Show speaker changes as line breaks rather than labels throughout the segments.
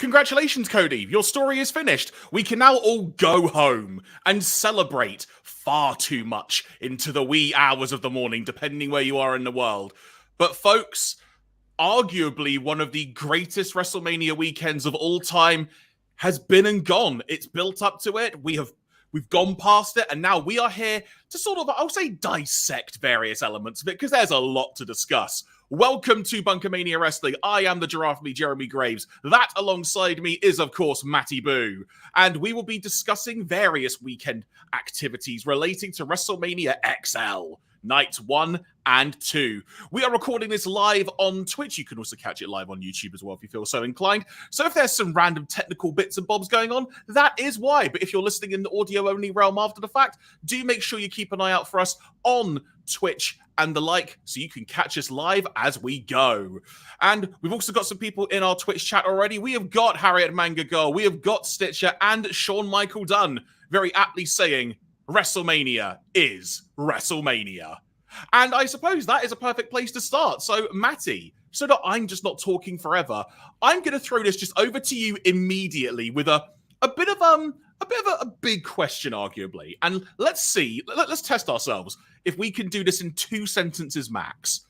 Congratulations, Cody. Your story is finished. We can now all go home and celebrate far too much into the wee hours of the morning, depending where you are in the world. But folks, arguably one of the greatest WrestleMania weekends of all time has been and gone. It's built up to it. We've gone past it, and now we are here to sort of, I'll say, dissect various elements of it, because there's a lot to discuss. Welcome to BunkaMania Wrestling. I am the giraffe, me, Jeremy Graves. That alongside me is, of course, Matty Boo. And we will be discussing various weekend activities relating to WrestleMania XL. Nights 1 and 2. We are recording this live on Twitch. You can also catch it live on YouTube as well if you feel so inclined. So if there's some random technical bits and bobs going on, that is why. But if you're listening in the audio-only realm after the fact, do make sure you keep an eye out for us on Twitch and the like, so you can catch us live as we go. And we've also got some people in our Twitch chat already. We have got Harriet Manga Girl, we have got Stitcher, and Sean Michael Dunn, very aptly saying, WrestleMania is WrestleMania. And I suppose that is a perfect place to start. So, Matty, so that I'm just not talking forever, I'm going to throw this just over to you immediately with a bit of a big question, arguably. And let's test ourselves if we can do this in 2 sentences max.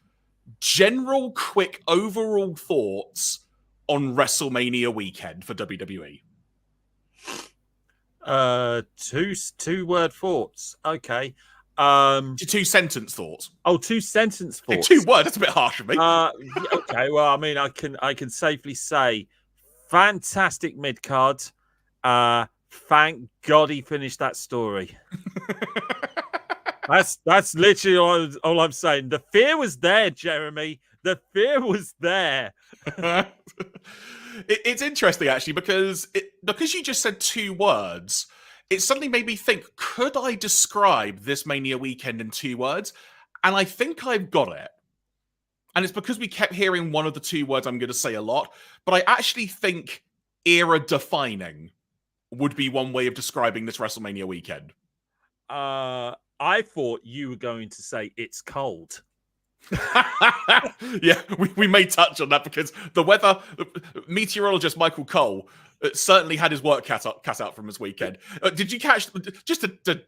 General, quick, overall thoughts on WrestleMania weekend for WWE.
Two word thoughts. Okay.
2 sentence thoughts.
Oh, 2 sentence thoughts.
2 words. That's a bit harsh of me.
Okay. Well, I mean, I can safely say, fantastic mid card. Thank God he finished that story. That's literally all I'm saying. The fear was there, Jeremy. The fear was there.
It's interesting, actually, because you just said 2 words, it suddenly made me think, could I describe this Mania weekend in 2 words? And I think I've got it. And it's because we kept hearing one of the 2 words I'm going to say a lot, but I actually think era-defining would be one way of describing this WrestleMania weekend.
I thought you were going to say it's cold.
Yeah, we may touch on that because the weather meteorologist Michael Cole certainly had his work cut out from his weekend. Did you catch, just to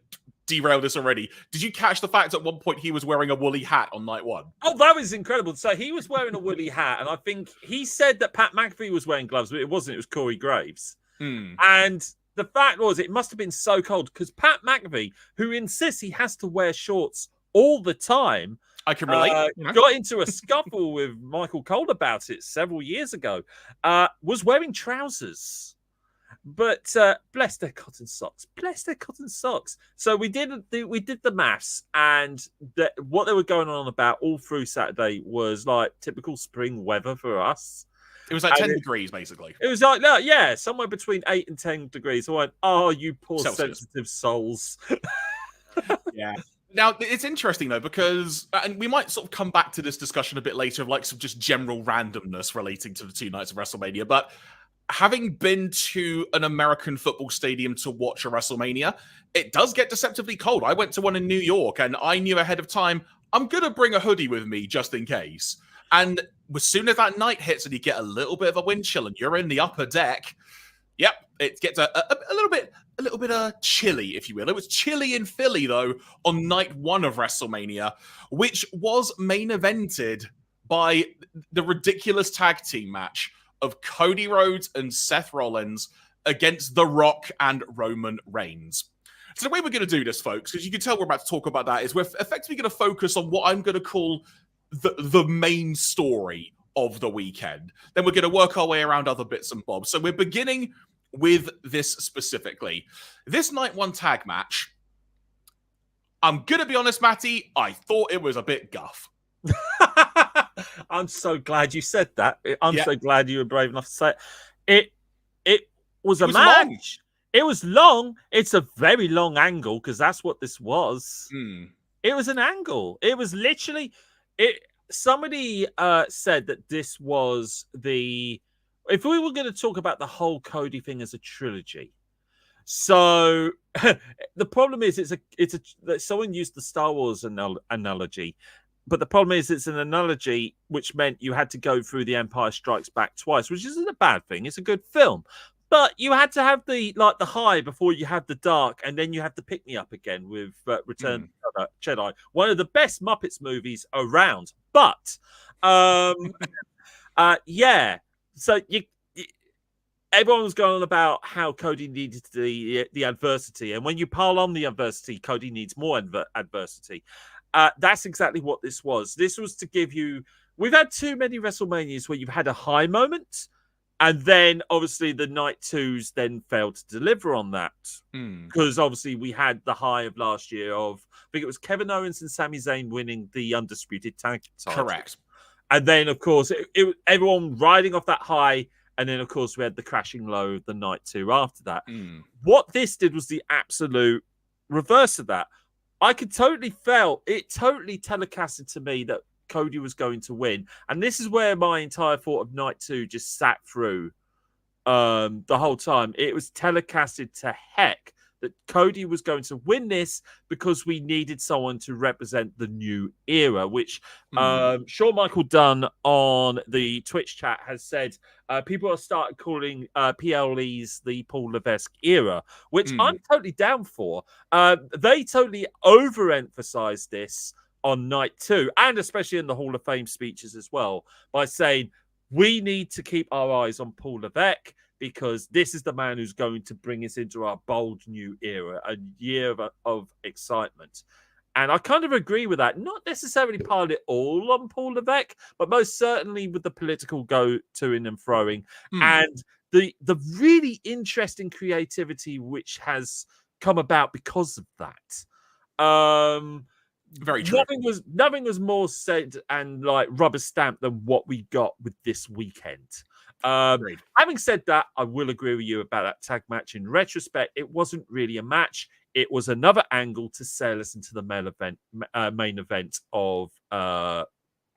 derail this already, did you catch the fact at one point he was wearing a woolly hat on night 1?
Oh, that was incredible. So he was wearing a woolly hat, and I think he said that Pat McAfee was wearing gloves, but it wasn't. It was Corey Graves. And the fact was, it must have been so cold because Pat McAfee, who insists he has to wear shorts all the time,
I can relate.
Got into a scuffle with Michael Cole about it several years ago. Was wearing trousers, but bless their cotton socks. Bless their cotton socks. So we did the maths, and what they were going on about all through Saturday was like typical spring weather for us.
It was like 10 degrees, basically.
It was like, no, yeah, somewhere between 8 and 10 degrees. I went, oh, you poor
Celsius.
Sensitive souls.
Yeah. Now, it's interesting, though, because, and we might sort of come back to this discussion a bit later of like some just general randomness relating to the 2 nights of WrestleMania, but having been to an American football stadium to watch a WrestleMania, it does get deceptively cold. I went to one in New York, and I knew ahead of time, I'm going to bring a hoodie with me just in case. And as soon as that night hits and you get a little bit of a wind chill and you're in the upper deck, yep, it gets a little bit chilly, if you will. It was chilly in Philly, though, on night 1 of WrestleMania, which was main evented by the ridiculous tag team match of Cody Rhodes and Seth Rollins against The Rock and Roman Reigns. So the way we're going to do this, folks, because you can tell we're about to talk about that, is we're effectively going to focus on what I'm going to call the main story of the weekend. Then we're going to work our way around other bits and bobs. So we're beginning with this specifically. This night 1 tag match, I'm going to be honest, Matty, I thought it was a bit guff.
I'm so glad you said that. I'm so glad you were brave enough to say it. It was a match. Long. It was long. It's a very long angle because that's what this was. It was an angle. It was literally... Somebody said that this was the... If we were going to talk about the whole Cody thing as a trilogy, so the problem is, someone used the Star Wars analogy. but the problem is it's an analogy which meant you had to go through The Empire Strikes Back twice, which isn't a bad thing. It's a good film. But you had to have the high before you had the dark, and then you have to pick me up again with Return of the Jedi, one of the best Muppets movies around. But yeah, so everyone was going on about how Cody needed the adversity, and when you pile on the adversity, Cody needs more adversity. That's exactly what this was. This was to give you. We've had too many WrestleManias where you've had a high moment. And then, obviously, the night twos then failed to deliver on that. Because, obviously, we had the high of last year of, I think it was Kevin Owens and Sami Zayn winning the Undisputed Tag title.
Correct.
And then, of course, everyone riding off that high. And then, of course, we had the crashing low the night two after that. What this did was the absolute reverse of that. I could totally it totally telecasted to me that Cody was going to win, and this is where my entire thought of night two just sat through the whole time. It was telecasted to heck that Cody was going to win this because we needed someone to represent the new era, which Shawn Michael Dunn on the Twitch chat has said people are starting calling PLE's the Paul Levesque era, which I'm totally down for. They totally overemphasized this on night two, and especially in the Hall of Fame speeches as well, by saying we need to keep our eyes on Paul Levesque because this is the man who's going to bring us into our bold new era, a year of excitement. And I kind of agree with that. Not necessarily pile it all on Paul Levesque, but most certainly with the political go-to-ing and throwing, and the really interesting creativity which has come about because of that.
Very true.
Nothing was more said and like rubber stamped than what we got with this weekend. Having said that, I will agree with you about that tag match. In retrospect, it wasn't really a match. It was another angle to sail us into the main event of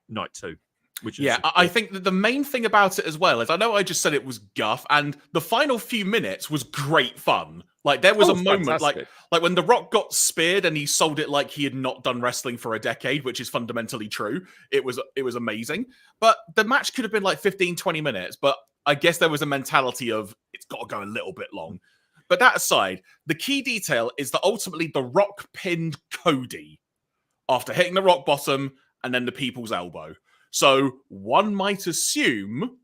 night two.
I think that the main thing about it as well is I know I just said it was guff, and the final few minutes was great fun. Like there was a moment, like when The Rock got speared and he sold it like he had not done wrestling for a decade, which is fundamentally true. It was amazing. But the match could have been like 15, 20 minutes, but I guess there was a mentality of it's got to go a little bit long. But that aside, the key detail is that ultimately The Rock pinned Cody after hitting the rock bottom and then the people's elbow. So one might assume,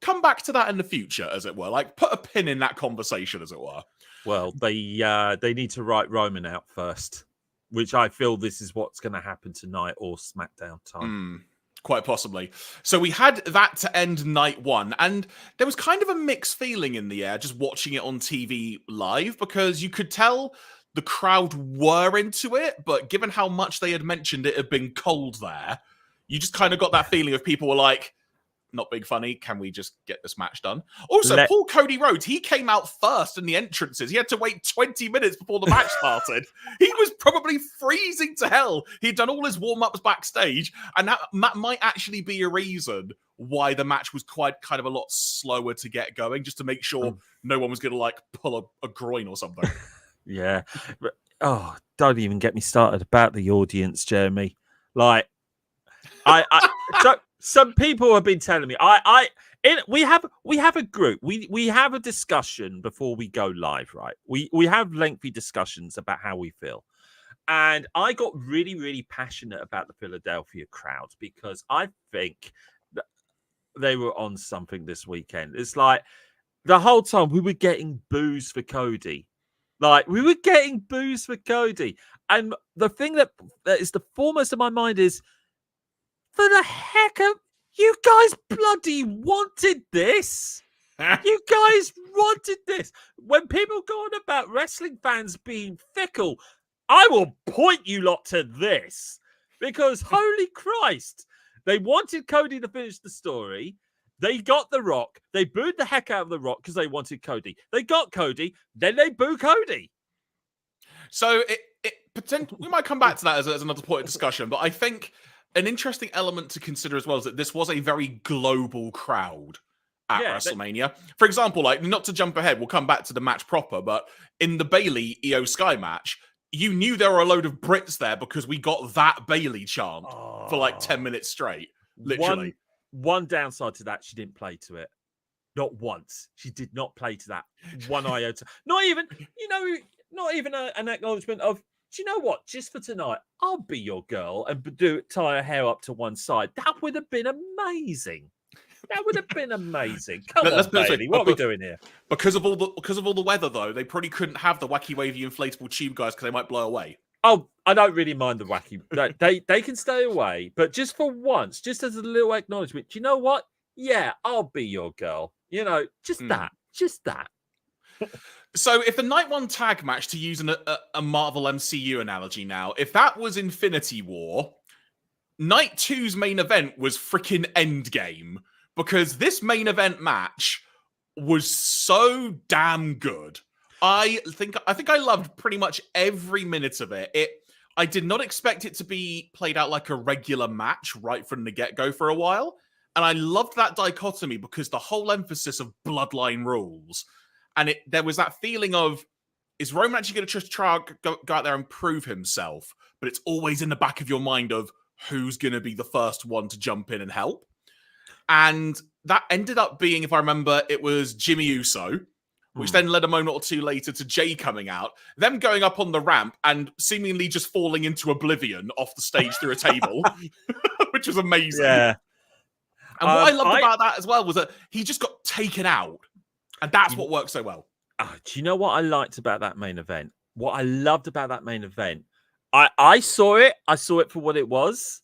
come back to that in the future, as it were. Like, put a pin in that conversation, as it were.
Well, they need to write Roman out first, which I feel this is what's going to happen tonight or SmackDown time.
Quite possibly. So we had that to end night one, and there was kind of a mixed feeling in the air just watching it on TV live, because you could tell the crowd were into it, but given how much they had mentioned it had been cold there, you just kind of got that feeling of people were like, not being funny, can we just get this match done? Also, poor Cody Rhodes, he came out first in the entrances. He had to wait 20 minutes before the match started. He was probably freezing to hell. He'd done all his warm-ups backstage, and that might actually be a reason why the match was kind of a lot slower to get going, just to make sure no one was going to like pull a groin or something.
Yeah. Oh, don't even get me started about the audience, Jeremy. Like, so some people have been telling me we have a group, we have a discussion before we go live, right? We have lengthy discussions about how we feel, and I got really, really passionate about the Philadelphia crowd because I think that they were on something this weekend. It's like the whole time we were getting boos for Cody. Like, we were getting boos for Cody. And the thing that is the foremost in my mind is, for the heck of... You guys bloody wanted this. You guys wanted this. When people go on about wrestling fans being fickle, I will point you lot to this. Because, holy Christ, they wanted Cody to finish the story. They got The Rock. They booed the heck out of The Rock because they wanted Cody. They got Cody. Then they boo Cody.
So we might come back to that as another point of discussion, but I think an interesting element to consider as well is that this was a very global crowd at WrestleMania. For example, like, not to jump ahead, we'll come back to the match proper, but in the Bayley Iyo Sky match, you knew there were a load of Brits there because we got that Bayley chant for like 10 minutes straight. Literally.
One downside to that, she didn't play to it. Not once. She did not play to that one iota. Not even, an acknowledgement of, do you know what? Just for tonight, I'll be your girl and tie her hair up to one side. That would have been amazing. That would have been amazing. Come on, Bayley. What are we doing here?
Because of all the weather, though, they probably couldn't have the wacky wavy inflatable tube guys because they might blow away.
Oh, I don't really mind the wacky. They can stay away, but just for once, just as a little acknowledgement, do you know what? Yeah, I'll be your girl. Just that.
So if the Night 1 tag match, to use a Marvel MCU analogy now, if that was Infinity War, Night 2's main event was freaking Endgame. Because this main event match was so damn good. I think I loved pretty much every minute of it. I did not expect it to be played out like a regular match right from the get-go for a while. And I loved that dichotomy because the whole emphasis of bloodline rules. And there was that feeling of, is Roman actually going to just try go out there and prove himself? But it's always in the back of your mind of who's going to be the first one to jump in and help. And that ended up being, if I remember, it was Jimmy Uso, which then led a moment or two later to Jay coming out, them going up on the ramp and seemingly just falling into oblivion off the stage through a table, which was amazing.
Yeah.
And what I loved about that as well was that he just got taken out. And that's what worked so well.
Do you know what I liked about that main event? What I loved about that main event? I saw it. I saw it for what it was.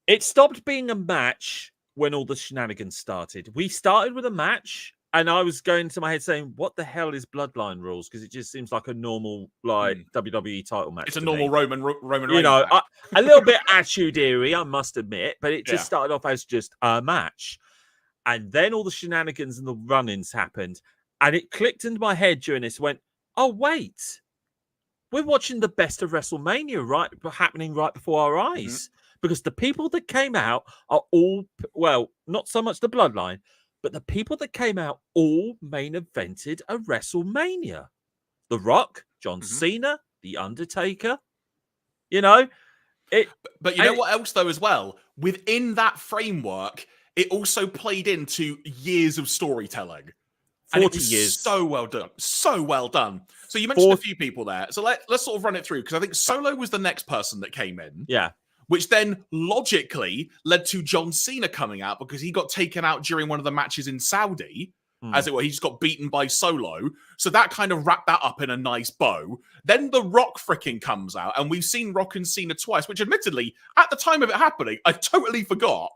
It stopped being a match when all the shenanigans started. We started with a match, and I was going to my head saying, what the hell is Bloodline Rules? Because it just seems like a normal WWE title match.
It's a normal Roman Reigns
match. A little bit attitude-y, I must admit, but it just started off as just a match. And then all the shenanigans and the run-ins happened, and it clicked into my head during this, went, oh, wait. We're watching the best of WrestleMania happening right before our eyes. Because the people that came out are all, well, not so much the Bloodline, but the people that came out all main evented a WrestleMania. The Rock, John Cena, The Undertaker. But
you know what else, though, as well? Within that framework, it also played into years of storytelling.
40 years.
So well done. So well done. So you mentioned a few people there. So let's sort of run it through, because I think Solo was the next person that came in.
Yeah.
Which then logically led to John Cena coming out because he got taken out during one of the matches in Saudi. As it were, he just got beaten by Solo. So that kind of wrapped that up in a nice bow. Then The Rock freaking comes out, and we've seen Rock and Cena twice, which admittedly, at the time of it happening, I totally forgot.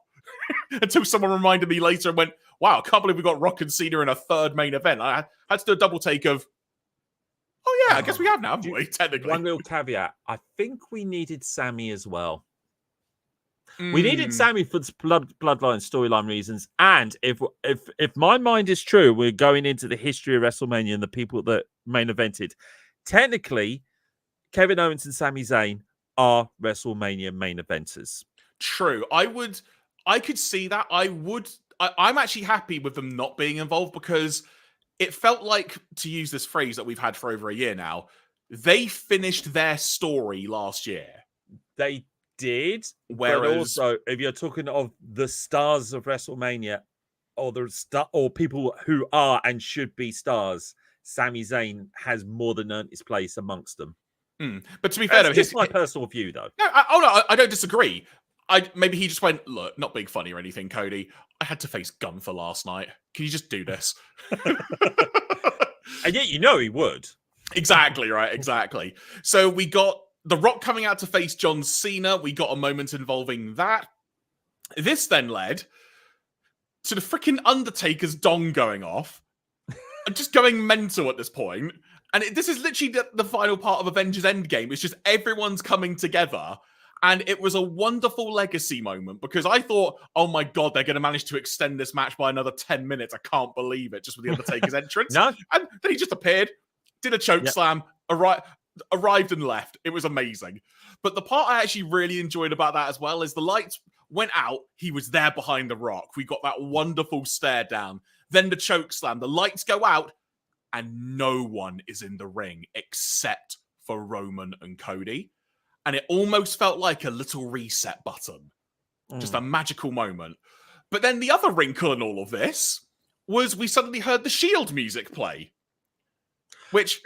Until someone reminded me later and went, wow, I can't believe we got Rock and Cena in a third main event. I had to do a double take of, oh yeah, I guess we have now, haven't we, technically?
One little caveat. I think we needed Sami as well. We needed Sami for bloodline storyline reasons, and if my mind is true, we're going into the history of WrestleMania and the people that main evented. Technically, Kevin Owens and Sami Zayn are WrestleMania main eventers.
True. I could see that. I'm actually happy with them not being involved because it felt like, to use this phrase that we've had for over a year now, they finished their story last year.
They did, but also, if you're talking of the stars of WrestleMania, or people who are and should be stars, Sami Zayn has more than earned his place amongst them.
But to be fair,
that's just my personal view, though.
No, I don't disagree. Maybe he just went, look, not being funny or anything, Cody. I had to face Gunther last night. Can you just do this?
And yet, he would.
Exactly, right? Exactly. So we got The Rock coming out to face John Cena. We got a moment involving that. This then led to the freaking Undertaker's dong going off. I'm just going mental at this point. And this is literally the final part of Avengers Endgame. It's just everyone's coming together. And it was a wonderful legacy moment because I thought, oh my God, they're going to manage to extend this match by another 10 minutes. I can't believe it, just with the Undertaker's entrance.
No.
And then he just appeared, did a choke slam, arrived and left. It was amazing. But the part I actually really enjoyed about that as well is the lights went out. He was there behind The Rock. We got that wonderful stare down. Then the choke slam. The lights go out. and no one is in the ring except for Roman and Cody. And it almost felt like a little reset button. Just a magical moment. But then the other wrinkle in all of this was we suddenly heard the Shield music play. Which...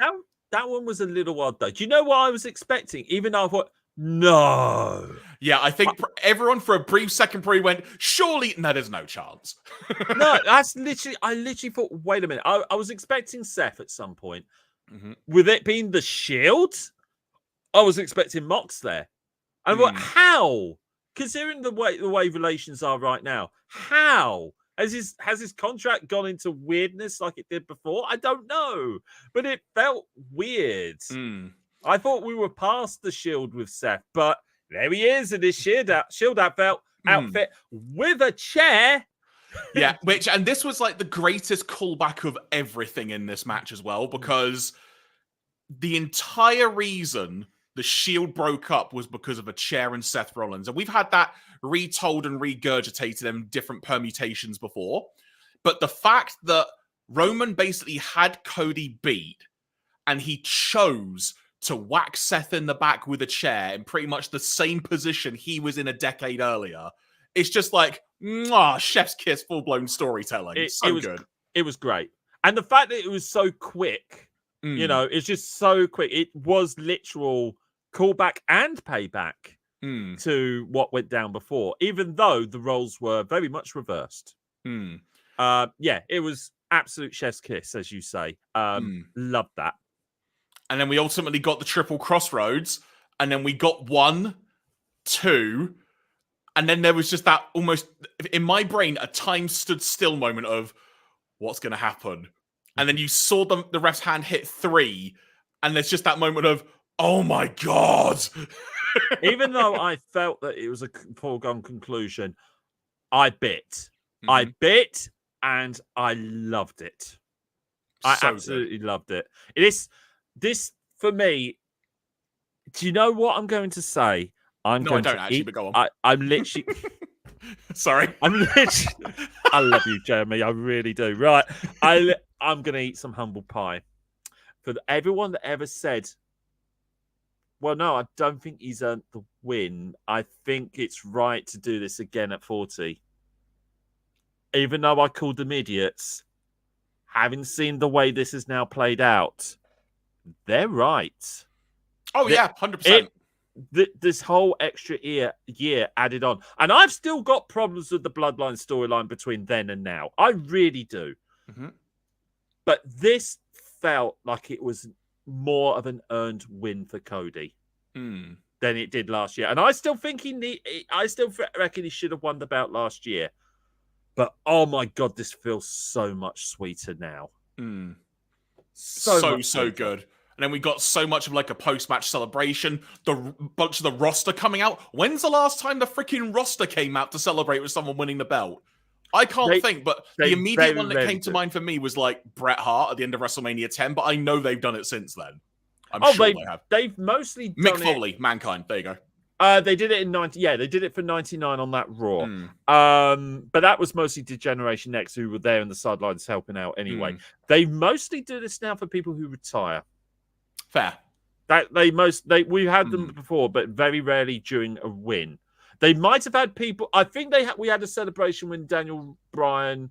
That one was a little odd, though. Do you know what I was expecting? Even though I thought, no.
Yeah, I think everyone for a brief second probably went, surely, no, there's no chance.
No, that's literally, I literally thought, wait a minute. I was expecting Seth at some point. With it being the Shield, I was expecting Mox there. And I thought, how? Considering the way relations are right now, how? Has his contract gone into weirdness like it did before? I don't know. But it felt weird. I thought we were past the Shield with Seth, but there he is in his Shield outfit with a chair.
Yeah, and this was like the greatest callback of everything in this match as well, because the entire reason the Shield broke up was because of a chair and Seth Rollins. And we've had that retold and regurgitated in different permutations before. But the fact that Roman basically had Cody beat and he chose to whack Seth in the back with a chair in pretty much the same position he was in a decade earlier, it's just like, chef's kiss, full-blown storytelling. Good.
It was great. And the fact that it was so quick, it's just so quick. It was literal callback and payback to what went down before, even though the roles were very much reversed. It was absolute chef's kiss, as you say. Loved that.
And then we ultimately got the triple crossroads, and then we got 1, 2, and then there was just that almost, in my brain, a time stood still moment of what's going to happen. And then you saw the ref's hand hit 3, and there's just that moment of, oh my God.
Even though I felt that it was a foregone conclusion, I bit. I bit, and I loved it. I absolutely loved it. This, for me, do you know what I'm going to say?
I don't actually, but go on.
I'm literally...
Sorry.
I love you, Jeremy. I really do. Right. I'm going to eat some humble pie. For everyone that ever said, well, no, I don't think he's earned the win. I think it's right to do this again at 40. Even though I called them idiots, having seen the way this is now played out, they're right.
Oh, yeah, 100%.
This whole extra year added on. And I've still got problems with the Bloodline storyline between then and now. I really do. But this felt like it was more of an earned win for Cody than it did last year. And I still think I still reckon he should have won the belt last year. But oh my God, this feels so much sweeter now.
So good. And then we got so much of like a post-match celebration. The bunch of the roster coming out. When's the last time the freaking roster came out to celebrate with someone winning the belt? I can't think, but the immediate one that came to mind for me was like Bret Hart at the end of WrestleMania 10, but I know they've done it since then. I'm sure they have.
They've mostly done
Mick Foley, Mankind. There you go.
They did it in 90. Yeah, they did it for 99 on that Raw. But that was mostly Degeneration X, who were there in the sidelines helping out anyway. They mostly do this now for people who retire.
Fair.
We've had them before, but very rarely during a win. They might have had people. I think we had a celebration when Daniel Bryan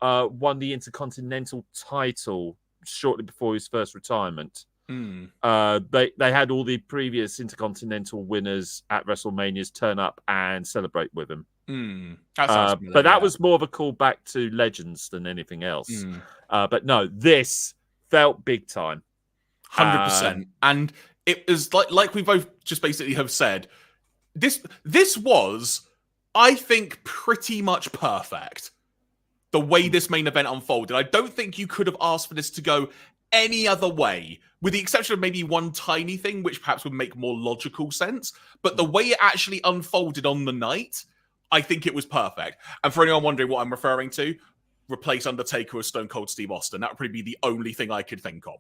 won the Intercontinental title shortly before his first retirement. They had all the previous Intercontinental winners at WrestleManias turn up and celebrate with him. But that was more of a callback to Legends than anything else. But no, this felt big time.
100%. And it was like we both just basically have said, this was, I think, pretty much perfect. The way this main event unfolded. I don't think you could have asked for this to go any other way, with the exception of maybe one tiny thing, which perhaps would make more logical sense. But the way it actually unfolded on the night, I think it was perfect. And for anyone wondering what I'm referring to, replace Undertaker with Stone Cold Steve Austin. That would probably be the only thing I could think of.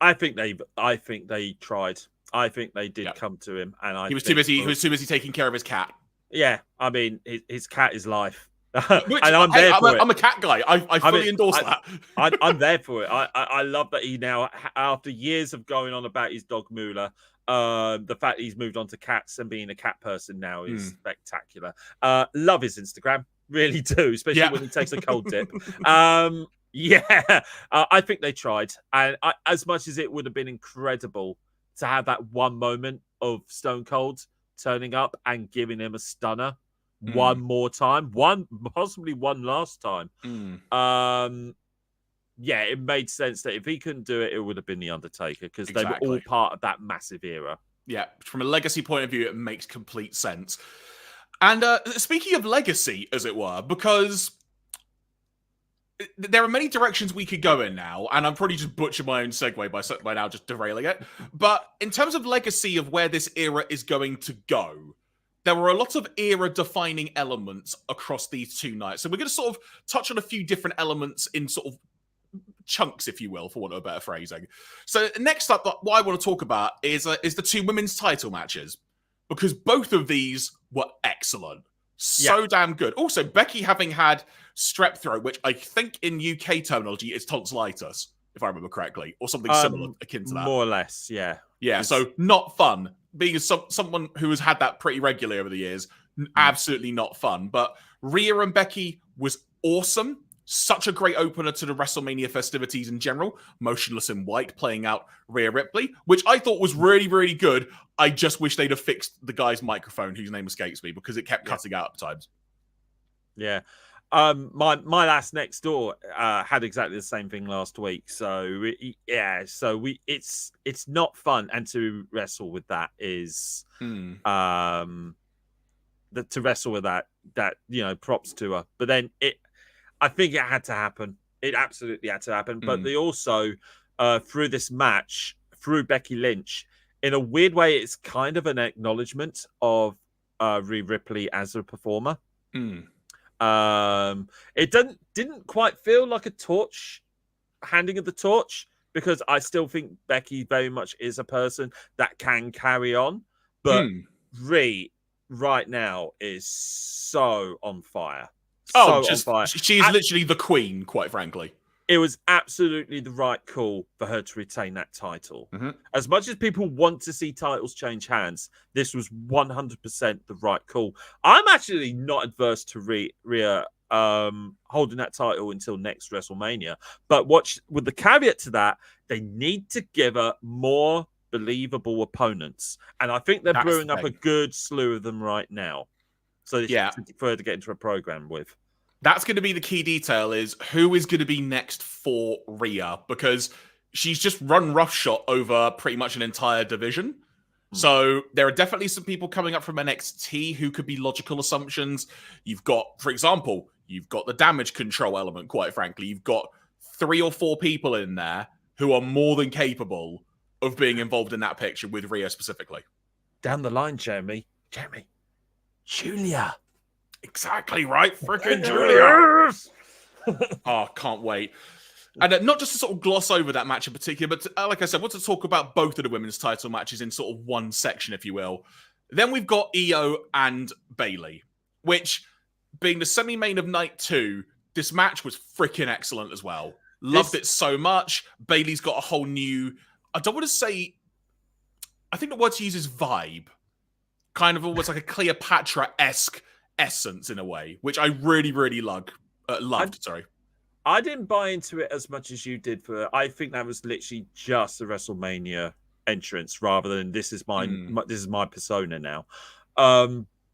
I think they tried. I think they did come to him, and
he was too busy. He was too busy taking care of his cat.
Yeah, I mean, his cat is life.
Which,
and I'm there for it.
I'm a cat guy. I fully endorse that.
I'm there for it. I love that he now, after years of going on about his dog Moolah, the fact that he's moved on to cats and being a cat person now is spectacular. Love his Instagram, really do, especially when he takes a cold dip. I think they tried, and as much as it would have been incredible to have that one moment of Stone Cold turning up and giving him a stunner one more time, possibly one last time. It made sense that if he couldn't do it, it would have been The Undertaker, because they were all part of that massive era. Yeah,
from a legacy point of view, it makes complete sense. And speaking of legacy, as it were, because there are many directions we could go in now, and I'm probably just butchering my own segue by now just derailing it. But in terms of legacy of where this era is going to go, there were a lot of era-defining elements across these two nights. So we're going to sort of touch on a few different elements in sort of chunks, if you will, for want of a better phrasing. So next up, what I want to talk about is the two women's title matches, because both of these were excellent. So damn good. Also, Becky having had strep throat, which I think in UK terminology is tonsillitis, if I remember correctly, or something similar akin to that.
More or less, yeah.
Yeah, so not fun. Being someone who has had that pretty regularly over the years, absolutely not fun. But Rhea and Becky was awesome. Such a great opener to the WrestleMania festivities in general. Motionless in white, playing out Rhea Ripley, which I thought was really, really good. I just wish they'd have fixed the guy's microphone, whose name escapes me, because it kept cutting out at times.
Yeah. My last next door had exactly the same thing last week. So it's not fun, and to wrestle with that is to wrestle with that props to her. But then I think it had to happen. It absolutely had to happen. But they also through this match, through Becky Lynch, in a weird way, it's kind of an acknowledgement of Rhea Ripley as a performer. It didn't quite feel like a handing of the torch, because I still think Becky very much is a person that can carry on, but Rhea right now is so on fire. On fire.
She is literally the queen, quite frankly.
It was absolutely the right call for her to retain that title. As much as people want to see titles change hands, this was 100% the right call. I'm actually not adverse to Rhea holding that title until next WrestleMania. But with the caveat to that, they need to give her more believable opponents. And I think they're brewing up a good slew of them right now. So for her to get into a program with.
That's going to be the key detail, is who is going to be next for Rhea, because she's just run roughshod over pretty much an entire division. So there are definitely some people coming up from NXT who could be logical assumptions. You've got, for example, the damage control element, quite frankly. You've got 3 or 4 people in there who are more than capable of being involved in that picture with Rhea specifically.
Down the line, Jeremy. Julia.
Exactly right. Frickin' Julia. Oh, can't wait. And not just to sort of gloss over that match in particular, but like I said, I want to talk about both of the women's title matches in sort of one section, if you will. Then we've got Iyo and Bayley, which, being the semi-main of night 2, this match was freaking excellent as well. Loved it so much. Bayley's got a whole new, I don't want to say, I think the word to use is vibe. Kind of almost like a Cleopatra-esque essence in a way, which I really, really loved.
I didn't buy into it as much as you did. I think that was literally just a WrestleMania entrance rather than this is my persona now.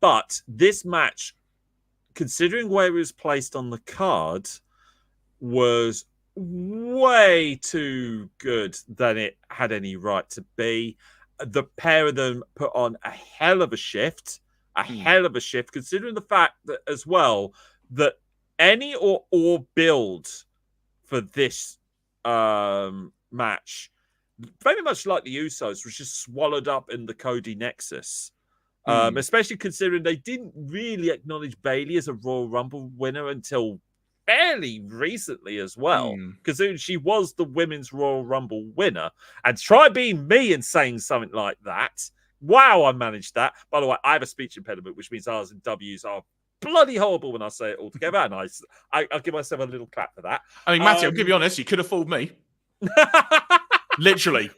But this match, considering where it was placed on the card, was way too good than it had any right to be. The pair of them put on a hell of a shift. Considering the fact that as well that any or all build for this match, very much like the Usos, was just swallowed up in the Cody Nexus. Especially considering they didn't really acknowledge Bayley as a Royal Rumble winner until fairly recently as well, because she was the women's Royal Rumble winner. And try being me and saying something like that. Wow, I managed that. By the way, I have a speech impediment, which means R's and W's are bloody horrible when I say it all together. And I'll give myself a little clap for that.
I mean, Matty, I'll give you honest, you could have fooled me. Literally,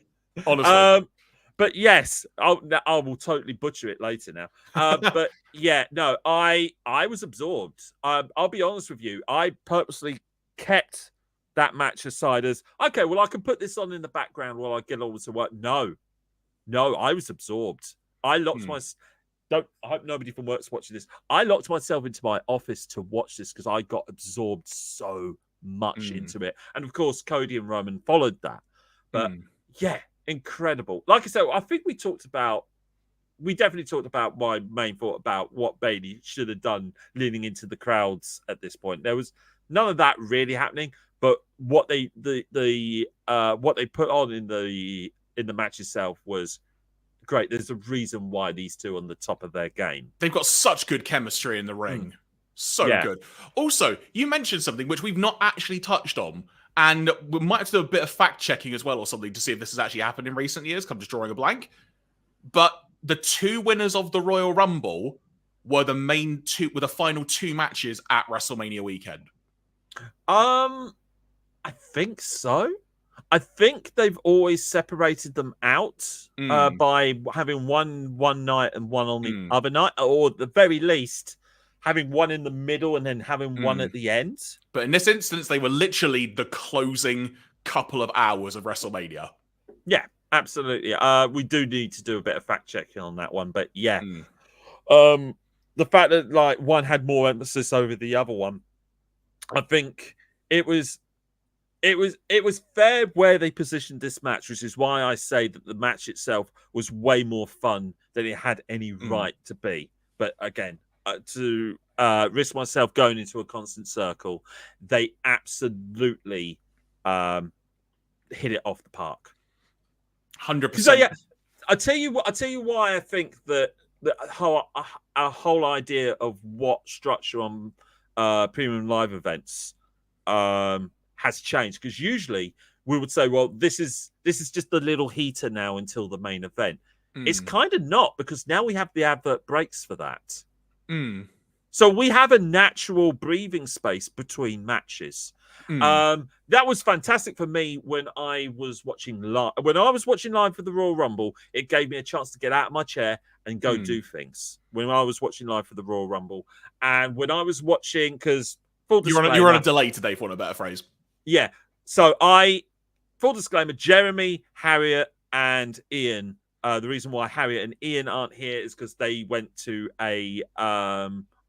honestly.
But yes, I will totally butcher it later now. But yeah, no, I was absorbed. I'll be honest with you. I purposely kept that match aside as, okay, well, I can put this on in the background while I get on to work. No, I was absorbed. I locked I hope nobody from work's watching this. I locked myself into my office to watch this because I got absorbed so much into it. And of course, Cody and Roman followed that. But yeah, incredible. Like I said, I think we definitely talked about my main thought about what Bayley should have done leaning into the crowds at this point. There was none of that really happening, but what they put on in the match itself was great. There's a reason why these two are on the top of their game.
They've got such good chemistry in the ring. So good. Also, you mentioned something which we've not actually touched on, and we might have to do a bit of fact checking as well or something to see if this has actually happened in recent years. I'm just drawing a blank. But the two winners of the Royal Rumble were the final two matches at WrestleMania weekend.
I think so. I think they've always separated them out by having one night and one on the other night, or at the very least, having one in the middle and then having one at the end.
But in this instance, they were literally the closing couple of hours of WrestleMania.
Yeah, absolutely. We do need to do a bit of fact checking on that one, but yeah. The fact that like one had more emphasis over the other one, I think it was fair where they positioned this match, which is why I say that the match itself was way more fun than it had any right to be. But again, to risk myself going into a constant circle, they absolutely hit it off the park.
100%.
So yeah, I'll tell you why I think that our whole idea of what structure on premium live events has changed, because usually we would say, well, this is just the little heater now until the main event. It's kind of not, because now we have the advert breaks for that. So we have a natural breathing space between matches. That was fantastic for me when I was watching live. When I was watching live for the Royal Rumble, it gave me a chance to get out of my chair and go do things. When I was watching live for the Royal Rumble, and when I was watching, because
you're on a delay today, for want of a better phrase.
Yeah. So full disclaimer, Jeremy, Harriet, and Ian. The reason why Harriet and Ian aren't here is because they went to a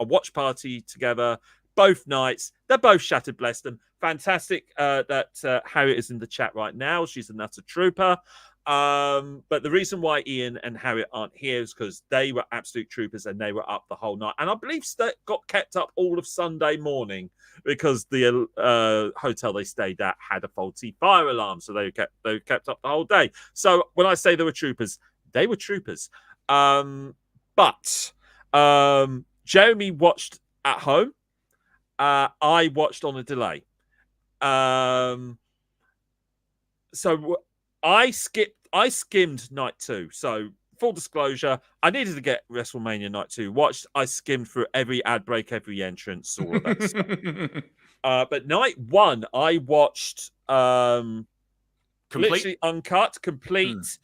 watch party together both nights. They're both shattered, bless them. Fantastic that Harriet is in the chat right now. She's a nutter trooper. But the reason why Ian and Harriet aren't here is because they were absolute troopers and they were up the whole night. And I believe that got kept up all of Sunday morning because the hotel they stayed at had a faulty fire alarm. So they kept up the whole day. So when I say they were troopers, they were troopers. But Jeremy watched at home. I watched on a delay. So I skimmed night 2. So full disclosure, I needed to get WrestleMania night 2 watched. I skimmed through every ad break, every entrance, all of that stuff. But night 1, I watched literally uncut, complete.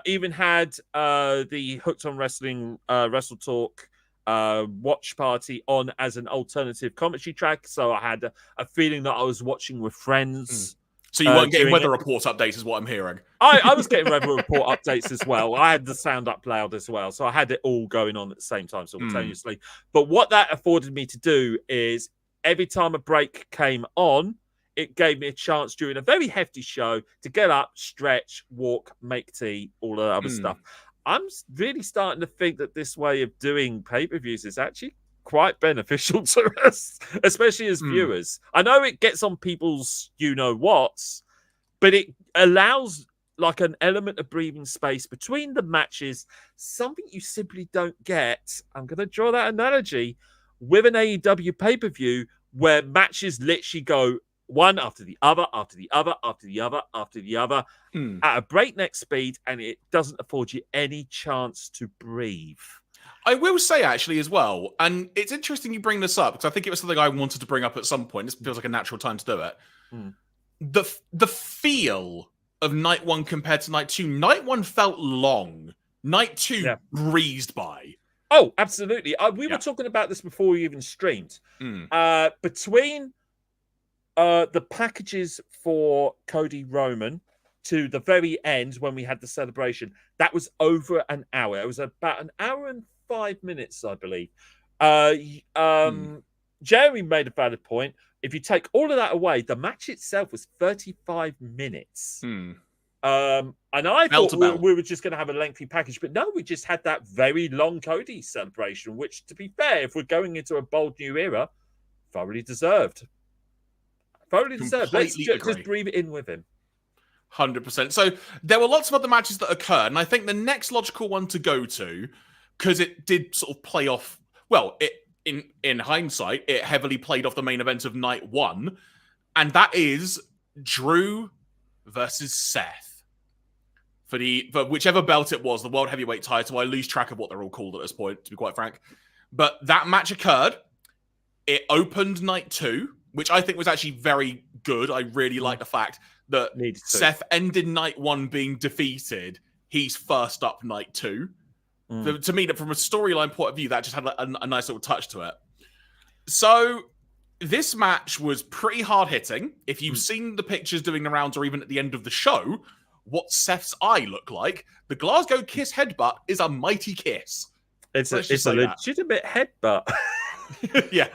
Even had the Hooked on Wrestling Wrestle Talk watch party on as an alternative commentary track. So I had a feeling that I was watching with friends.
So you weren't getting weather report updates is what I'm hearing.
I was getting weather report updates as well. I had the sound up loud as well. So I had it all going on at the same time simultaneously. But what that afforded me to do is every time a break came on, it gave me a chance during a very hefty show to get up, stretch, walk, make tea, all the other stuff. I'm really starting to think that this way of doing pay-per-views is actually quite beneficial to us, especially as viewers. I know it gets on people's you-know-whats, but it allows like an element of breathing space between the matches, something you simply don't get. I'm going to draw that analogy with an AEW pay-per-view where matches literally go one after the other, after the other, after the other, after the other, at a breakneck speed, and it doesn't afford you any chance to breathe.
I will say actually as well, and it's interesting you bring this up because I think it was something I wanted to bring up at some point. This feels like a natural time to do it.
Mm.
The feel of night one compared to night two. Night one felt long. Night two breezed by.
Oh, absolutely. We were talking about this before we even streamed. Between the packages for Cody Roman to the very end when we had the celebration, that was over an hour. It was about an hour and 5 minutes, I believe. Jeremy made a valid point. If you take all of that away, the match itself was 35 minutes. And I thought we were just going to have a lengthy package, but no, we just had that very long Cody celebration, which, to be fair, if we're going into a bold new era, thoroughly deserved. Thoroughly deserved. Let's just breathe it in with him.
100%. So there were lots of other matches that occurred, and I think the next logical one to go to, because it did sort of play off, well, in hindsight, it heavily played off the main event of night one, and that is Drew versus Seth. For whichever belt it was, the World Heavyweight title. I lose track of what they're all called at this point, to be quite frank. But that match occurred. It opened night two, which I think was actually very good. I really like the fact that Seth ended night one being defeated. He's first up night two. To me, from a storyline point of view, that just had a nice little touch to it. So this match was pretty hard-hitting. If you've seen the pictures doing the rounds or even at the end of the show, what Seth's eye looked like, the Glasgow Kiss headbutt is a mighty kiss.
It's a legitimate headbutt.
Yeah.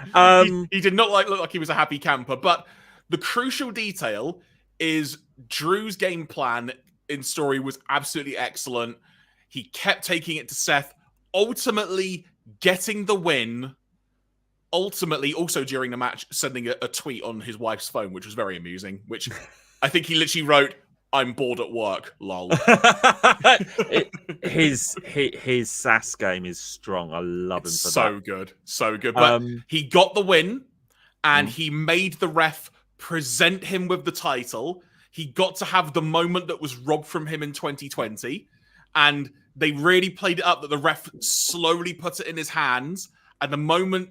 He did not look like he was a happy camper. But the crucial detail is Drew's game plan in story was absolutely excellent. He kept taking it to Seth, ultimately getting the win. Ultimately, also during the match, sending a tweet on his wife's phone, which was very amusing, which I think he literally wrote, "I'm bored at work, lol."
His sass game is strong. I love him for that.
So good. But he got the win, and he made the ref present him with the title. He got to have the moment that was robbed from him in 2020, and they really played it up that the ref slowly put it in his hands, and the moment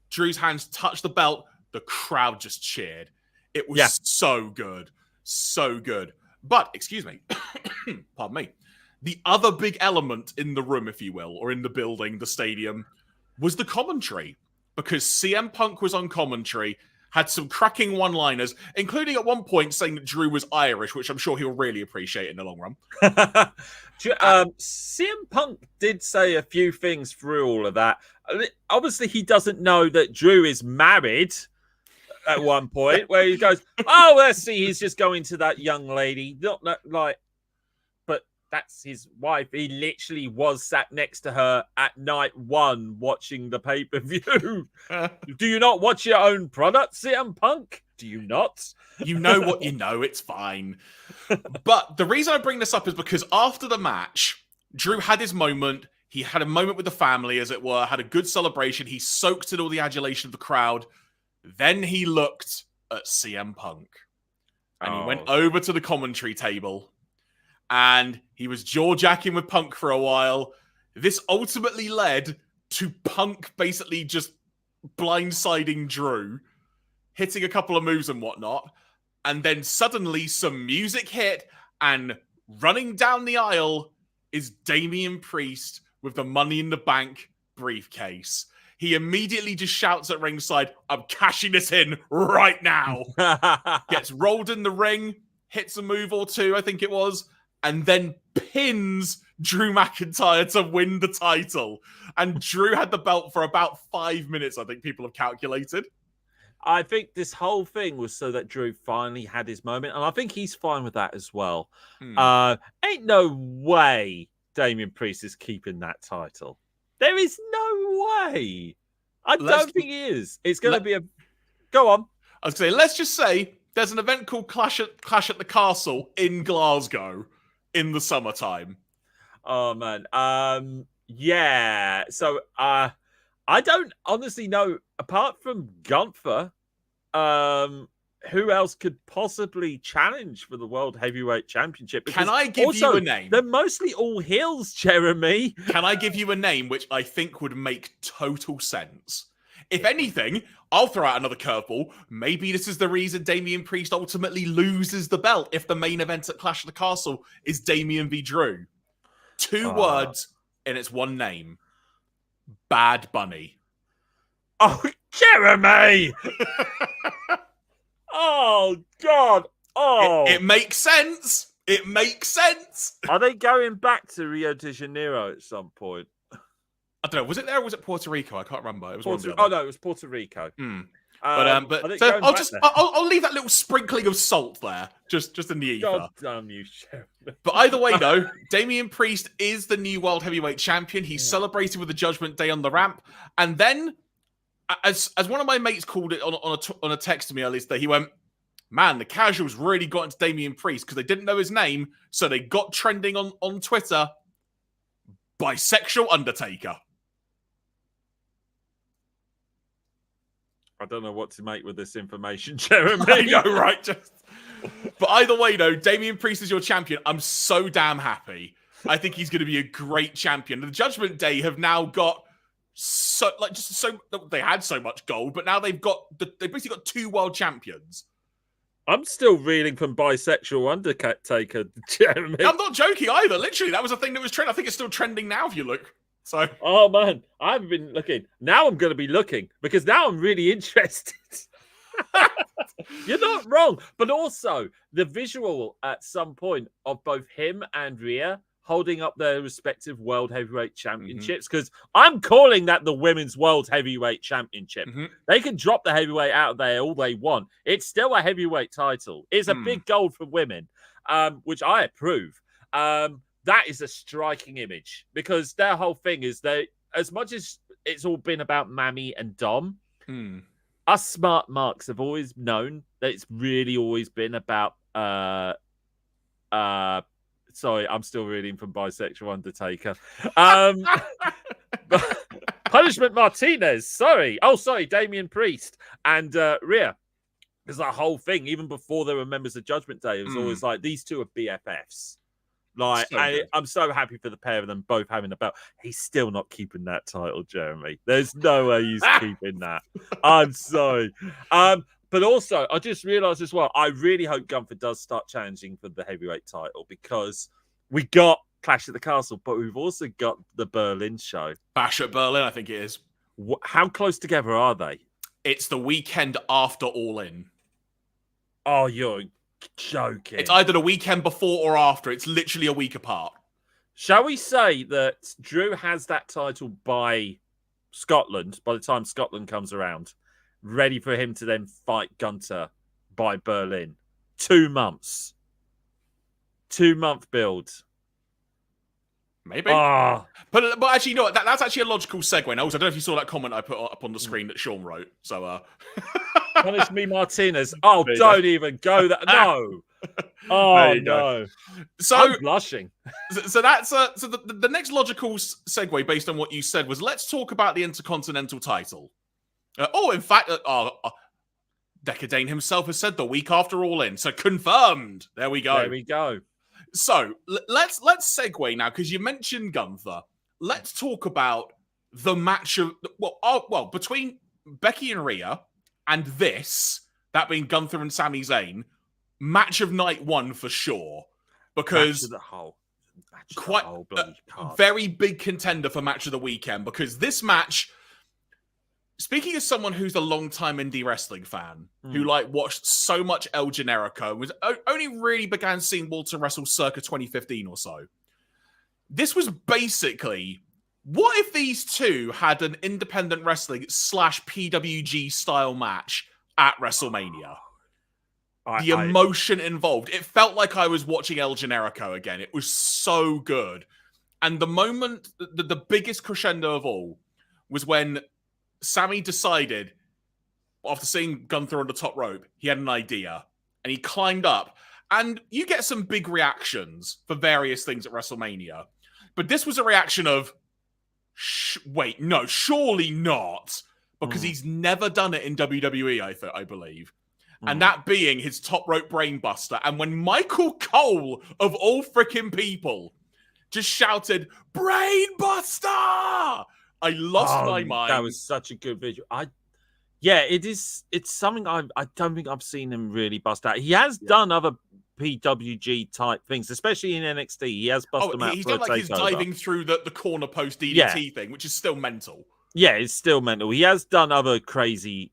Drew's hands touched the belt, the crowd just cheered. It was so good. So good. But, excuse me, pardon me, the other big element in the room, if you will, or in the building, the stadium, was the commentary. Because CM Punk was on commentary, had some cracking one-liners, including at one point saying that Drew was Irish, which I'm sure he'll really appreciate in the long run.
CM Punk did say a few things through all of that. Obviously, he doesn't know that Drew is married at one point, where he goes, "Oh, let's see, he's just going to that young lady." Not like, but that's his wife. He literally was sat next to her at night one watching the pay-per-view. Do you not watch your own product, CM Punk? Do you not?
You know what you know. It's fine. But the reason I bring this up is because after the match, Drew had his moment. He had a moment with the family, as it were, had a good celebration. He soaked in all the adulation of the crowd. Then he looked at CM Punk. And he went over to the commentary table. And he was jaw-jacking with Punk for a while. This ultimately led to Punk basically just blindsiding Drew, hitting a couple of moves and whatnot. And then suddenly some music hit, and running down the aisle is Damian Priest with the Money in the Bank briefcase. He immediately just shouts at ringside, "I'm cashing this in right now." Gets rolled in the ring, hits a move or two, I think it was, and then pins Drew McIntyre to win the title. And Drew had the belt for about 5 minutes, I think people have calculated.
I think this whole thing was so that Drew finally had his moment, and I think he's fine with that as well. Ain't no way Damian Priest is keeping that title. There is no way. I don't think he is. It's going to be a... Go on.
I was going to say, let's just say there's an event called Clash at the Castle in Glasgow in the summertime.
Oh, man. Yeah. So, I don't honestly know, apart from Gunther, who else could possibly challenge for the World Heavyweight Championship?
Can I give you a name?
They're mostly all heels, Jeremy.
Can I give you a name which I think would make total sense? If anything, I'll throw out another curveball. Maybe this is the reason Damian Priest ultimately loses the belt if the main event at Clash of the Castle is Damian v. Drew. 2 words, and it's one name. Bad Bunny.
Oh, Jeremy! Oh, God. Oh.
It makes sense. It makes sense.
Are they going back to Rio de Janeiro at some point?
I don't know. Was it there or was it Puerto Rico? I can't remember. It was
no, it was Puerto Rico.
But so I'll leave that little sprinkling of salt there, just in the ether.
God damn you, Sheriff.
But either way, though, Damian Priest is the new World Heavyweight Champion. He's celebrated with the Judgment Day on the ramp, and then, as one of my mates called it on a text to me earlier today, he went, "Man, the casuals really got into Damian Priest because they didn't know his name, so they got trending on Twitter. Bisexual Undertaker."
I don't know what to make with this information, Jeremy.
I know, right? But either way, though, Damian Priest is your champion. I'm so damn happy. I think he's going to be a great champion. The Judgment Day have now got they had so much gold, but now they basically got 2 world champions.
I'm still reeling from bisexual Undertaker, Jeremy.
I'm not joking either. Literally, that was a thing that was trending. I think it's still trending now if you look. So,
oh man, I haven't been looking. Now I'm going to be looking because now I'm really interested. You're not wrong, but also the visual at some point of both him and Rhea holding up their respective World Heavyweight Championships, because I'm calling that the Women's World Heavyweight Championship. They can drop the heavyweight out of there all they want. It's still a heavyweight title. It's a big gold for women, which I approve. That is a striking image because their whole thing is that as much as it's all been about Mammy and Dom, us smart marks have always known that it's really always been about sorry, I'm still reading from Bisexual Undertaker. Punishment Martinez, sorry. Oh, sorry, Damian Priest and Rhea. Because that whole thing, even before they were members of Judgment Day, it was always like, these two are BFFs. Like, I'm so happy for the pair of them both having a belt. He's still not keeping that title, Jeremy. There's no way he's keeping that. I'm sorry. But also, I just realised as well, I really hope Gunther does start challenging for the heavyweight title because we got Clash at the Castle, but we've also got the Berlin show.
Bash at Berlin, I think it is.
How close together are they?
It's the weekend after All In.
Oh, you're joking.
It's either the weekend before or after. It's literally a week apart.
Shall we say that Drew has that title by Scotland, by the time Scotland comes around, ready for him to then fight Gunther by Berlin? 2 months. 2-month build.
Maybe.
But
actually, you know what? That's actually a logical segue. Now, also, I don't know if you saw that comment I put up on the screen that Sean wrote. So,
Punish me, Martinez. Oh, don't even go that. No. Oh, no.
So,
I'm blushing.
So that's the next logical segue based on what you said was let's talk about the Intercontinental title. In fact, Decker Dane himself has said the week after All In. So confirmed. There we go.
There we go.
So let's segue now because you mentioned Gunther. Let's talk about the match of between Becky and Rhea and that being Gunther and Sami Zayn, match of night 1 for sure because very big contender for match of the weekend because this match. Speaking as someone who's a long-time indie wrestling fan, who watched so much El Generico, was only really began seeing Walter wrestle circa 2015 or so. This was basically, what if these two had an independent wrestling / PWG style match at WrestleMania? The emotion involved. It felt like I was watching El Generico again. It was so good. And the moment, the biggest crescendo of all was when Sami decided, after seeing Gunther on the top rope, he had an idea. And he climbed up. And you get some big reactions for various things at WrestleMania. But this was a reaction of, wait, no, surely not. Because he's never done it in WWE, I believe. and that being his top rope brainbuster. And when Michael Cole, of all freaking people, just shouted, "Brainbuster!" I lost my mind.
That was such a good visual. Yeah, it is. It's something I don't think I've seen him really bust out. He has done other PWG type things, especially in NXT. He has busted them out.
He's
for
done like his diving through the corner post DDT thing, which is still mental.
Yeah, it's still mental. He has done other crazy,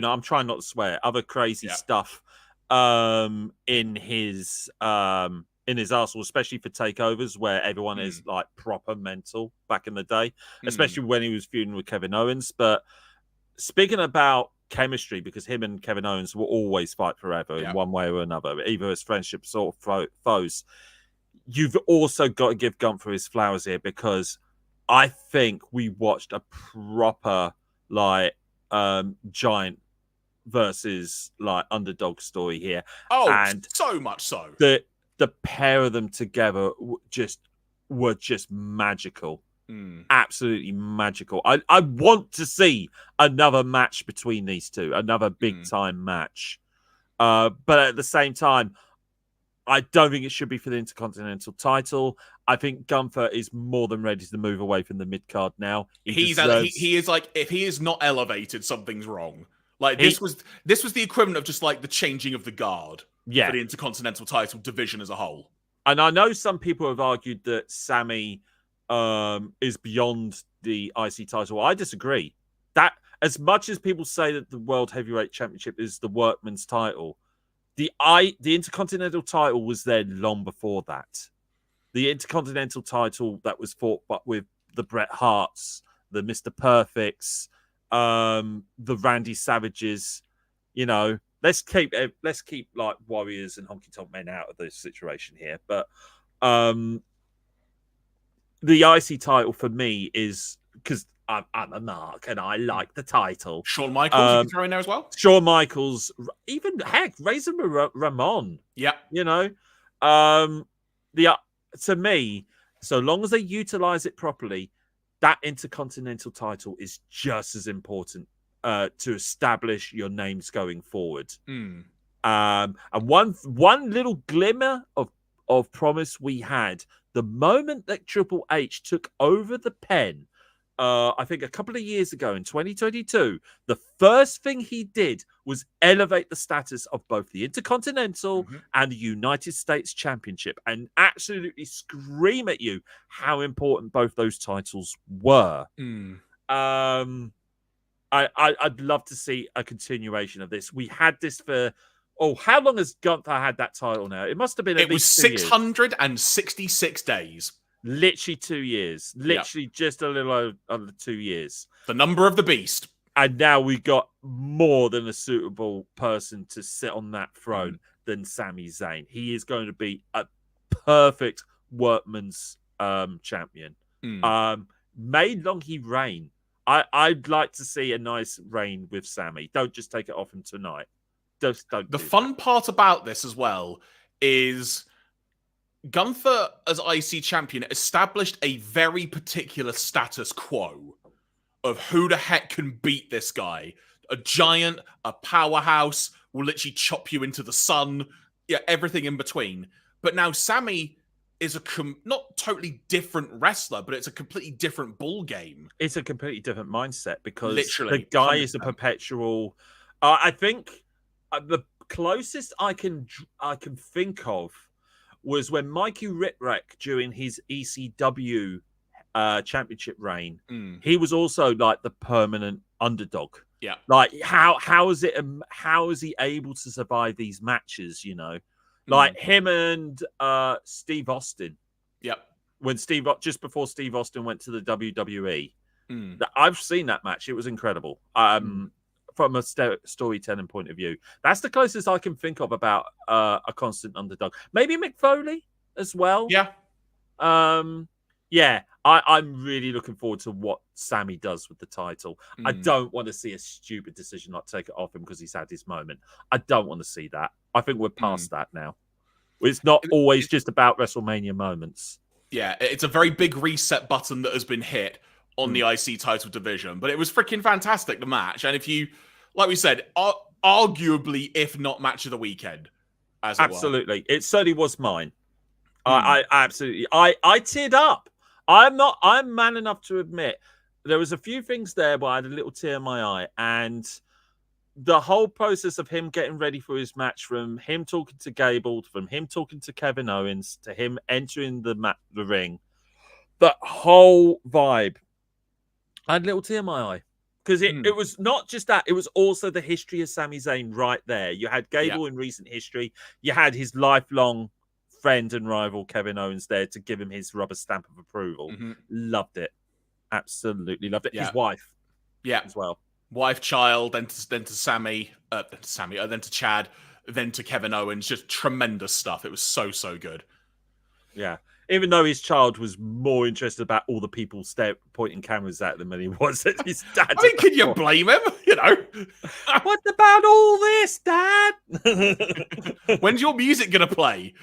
I'm trying not to swear, other crazy stuff in his arsenal, especially for takeovers where everyone is like proper mental back in the day, especially when he was feuding with Kevin Owens. But speaking about chemistry, because him and Kevin Owens will always fight forever in one way or another, either as friendships or foes. You've also got to give Gunther his flowers here, because I think we watched a proper giant versus underdog story here.
And so much so.
The pair of them together were just magical. Absolutely magical. I want to see another match between these two, another big time match. But at the same time, I don't think it should be for the Intercontinental title. I think Gunther is more than ready to move away from the mid card now.
He is like, if he is not elevated, something's wrong. Like this was the equivalent of just like the changing of the guard for the Intercontinental title division as a whole. And
I know some people have argued that Sami is beyond the IC title. I disagree. That, as much as people say that the World Heavyweight Championship is the workman's title, the Intercontinental title was there long before that. The Intercontinental title that was fought with the Bret Harts, the Mr. Perfects, the Randy Savages. Let's keep like Warriors and Honky Tonk Men out of this situation here. But the IC title for me is, because I'm a mark and I like the title.
Shawn Michaels, you can throw in there as well.
Shawn Michaels, even Razor Ramon.
Yeah,
to me, so long as they utilize it properly, that Intercontinental title is just as important to establish your names going forward. And one little glimmer of promise we had the moment that Triple H took over the pen, I think a couple of years ago in 2022, the first thing he did was elevate the status of both the Intercontinental and the United States Championship and absolutely scream at you how important both those titles were. I'd love to see a continuation of this. We had this for... how long has Gunther had that title now? It must have been at least
666 days.
Literally 2 years. Literally just a little under 2 years.
The number of the beast.
And now we've got more than a suitable person to sit on that throne than Sami Zayn. He is going to be a perfect workman's champion. May long he reign. I'd like to see a nice reign with Sami. Don't just take it off him tonight. The
fun part about this as well is Gunther, as IC champion, established a very particular status quo of who the heck can beat this guy. A giant, a powerhouse, will literally chop you into the sun. Yeah, everything in between. But now Sami is not totally different wrestler, but it's a completely different ball game.
It's a completely different mindset because
literally,
the guy 100%. Is a perpetual... I think... the closest I can think of was when Mikey Whipwreck, during his ECW championship reign, he was also like the permanent underdog.
Yeah,
like how is he able to survive these matches? Like him and Steve Austin.
Yep.
When just before Steve Austin went to the WWE, I've seen that match. It was incredible. From a storytelling point of view, that's the closest I can think of about a constant underdog. Maybe Mick Foley as well.
Yeah.
I'm really looking forward to what Sami does with the title. I don't want to see a stupid decision like take it off him because he's had his moment. I don't want to see that. I think we're past that now. It's not always just about WrestleMania moments.
Yeah, it's a very big reset button that has been hit on the IC title division, but it was freaking fantastic, the match. And if you, like we said, arguably, if not match of the weekend, as it
Absolutely.
were.
It certainly was mine. I absolutely, I teared up. I'm man enough to admit there was a few things there where I had a little tear in my eye, and the whole process of him getting ready for his match, from him talking to Gable, from him talking to Kevin Owens, to him entering the ring, that whole vibe, I had a little tear in my eye. Because it was not just that, it was also the history of Sami Zayn right there. You had Gable in recent history. You had his lifelong friend and rival, Kevin Owens, there to give him his rubber stamp of approval. Loved it. Absolutely loved it. His wife as well.
Wife, child, then to Sammy, then to Chad, then to Kevin Owens. Just tremendous stuff. It was so good.
Yeah. Even though his child was more interested about all the people pointing cameras at them than he was at his dad.
I mean, can you blame him? You know,
what about all this, Dad?
When's your music gonna play?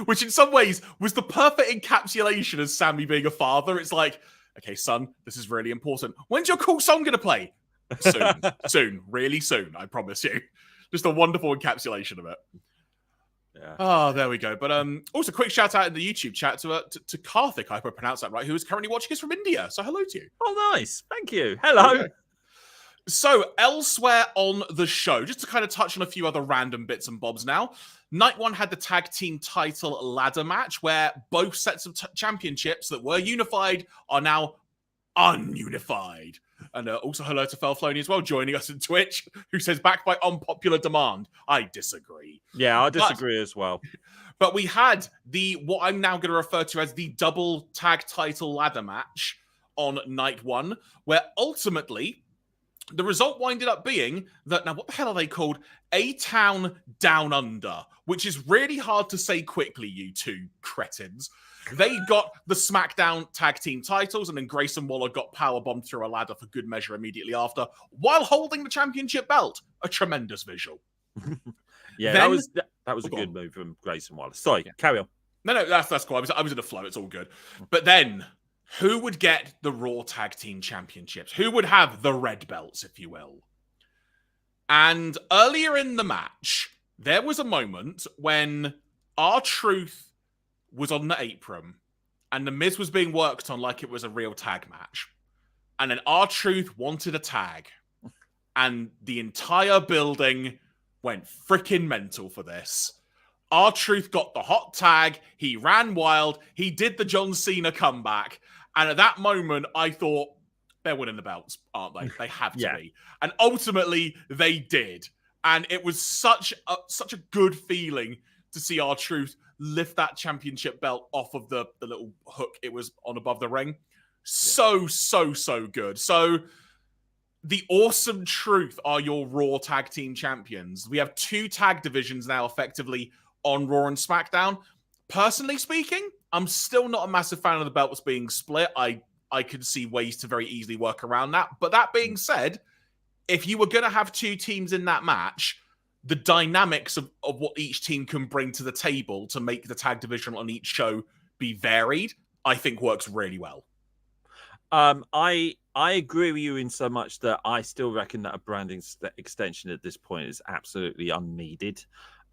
Which, in some ways, was the perfect encapsulation of Sammy being a father. It's like, okay, son, this is really important. When's your cool song gonna play? Soon, really soon. I promise you. Just a wonderful encapsulation of it.
Yeah.
Oh, there we go. But also, quick shout out in the YouTube chat to Karthik, I hope I pronounced that right, who is currently watching us from India. So hello to you.
Oh, nice. Thank you. Hello.
Okay. So elsewhere on the show, just to kind of touch on a few other random bits and bobs now. Night one had the tag team title ladder match where both sets of championships that were unified are now ununified. And also hello to Felfloney as well, joining us in Twitch, who says back by unpopular demand. I disagree.
Yeah, I disagree as well.
But we had what I'm now going to refer to as the double tag title ladder match on night one, where ultimately the result winded up being that, now what the hell are they called? A-Town Down Under, which is really hard to say quickly, you two cretins. They got the SmackDown tag team titles, and then Grayson Waller got powerbombed through a ladder for good measure immediately after, while holding the championship belt. A tremendous visual.
Yeah,
then,
that was a good move from Grayson Waller. Sorry, carry on.
No, that's cool. I was in the flow. It's all good. But then, who would get the Raw Tag Team Championships? Who would have the red belts, if you will? And earlier in the match, there was a moment when R-Truth was on the apron, and The Miz was being worked on like it was a real tag match. And then R-Truth wanted a tag. And the entire building went freaking mental for this. R-Truth got the hot tag. He ran wild. He did the John Cena comeback. And at that moment, I thought, they're winning the belts, aren't they? They have to be. And ultimately, they did. And it was such a good feeling to see R-Truth lift that championship belt off of the little hook it was on above the ring. So good. So the Awesome Truth are your Raw Tag Team Champions. We have 2 tag divisions now effectively on Raw and SmackDown. Personally speaking, I'm still not a massive fan of the belts being split. I could see ways to very easily work around that. But that being said, if you were going to have 2 teams in that match, the dynamics of what each team can bring to the table to make the tag division on each show be varied, I think works really well.
I agree with you in so much that I still reckon that a branding extension at this point is absolutely unneeded.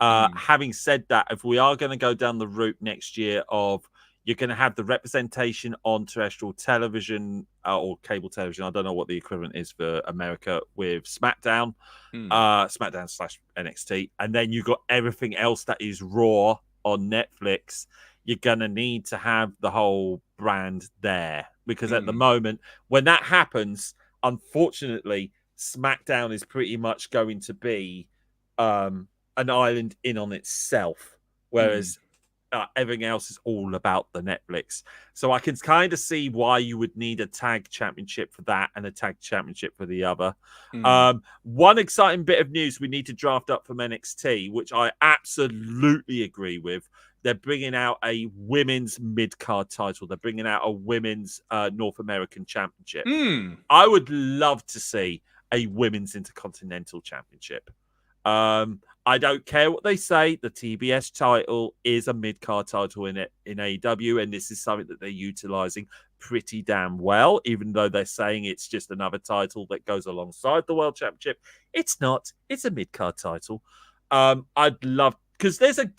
Having said that, if we are going to go down the route next year of you're going to have the representation on terrestrial television or cable television. I don't know what the equivalent is for America with SmackDown, SmackDown/NXT. And then you've got everything else that is Raw on Netflix. You're going to need to have the whole brand there. Because at the moment, when that happens, unfortunately, SmackDown is pretty much going to be an island in on itself. Whereas everything else is all about the Netflix. So I can kind of see why you would need a tag championship for that and a tag championship for the other. One exciting bit of news we need to draft up from NXT, which I absolutely agree with. They're bringing out a women's mid-card title. They're bringing out a women's North American championship. I would love to see a women's Intercontinental Championship. I don't care what they say. The TBS title is a mid-card title in AEW, and this is something that they're utilizing pretty damn well, even though they're saying it's just another title that goes alongside the World Championship. It's not. It's a mid-card title. I'd love, because there's a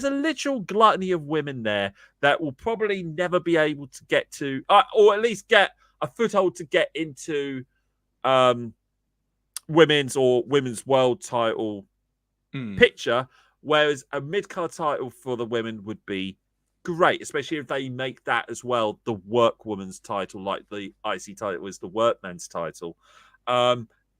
literal gluttony of women there that will probably never be able to get to, or at least get a foothold to get into women's world title picture, whereas a mid-card title for the women would be great, especially if they make that as well the workwoman's title, like the IC title is the workman's title.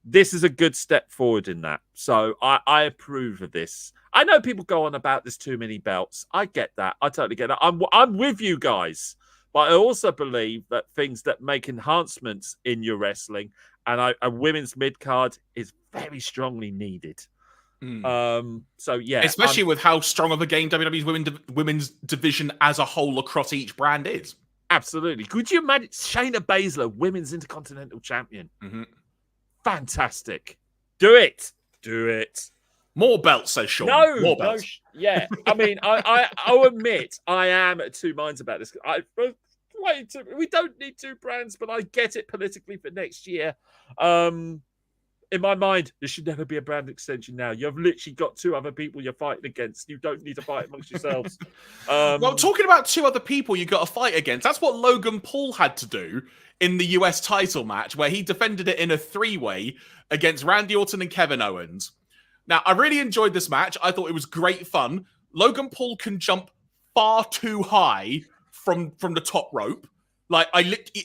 This is a good step forward in that. So I approve of this. I know people go on about there's too many belts. I get that. I totally get that. I'm with you guys. But I also believe that things that make enhancements in your wrestling, and a women's mid-card is very strongly needed. So yeah,
especially with how strong of a game WWE's women's division as a whole across each brand is.
Absolutely. Could you imagine Shayna Baszler, women's intercontinental champion? Fantastic. Do it.
More belts, says Sean. More belts.
Yeah. I mean, I'll admit I am at two minds about this. We don't need two brands, but I get it politically for next year. In my mind, there should never be a brand extension now. You've literally got two other people you're fighting against. You don't need to fight amongst yourselves.
Well, talking about two other people you got to fight against, that's what Logan Paul had to do in the US title match, where he defended it in a three-way against Randy Orton and Kevin Owens. Now, I really enjoyed this match. I thought it was great fun. Logan Paul can jump far too high from the top rope. Like,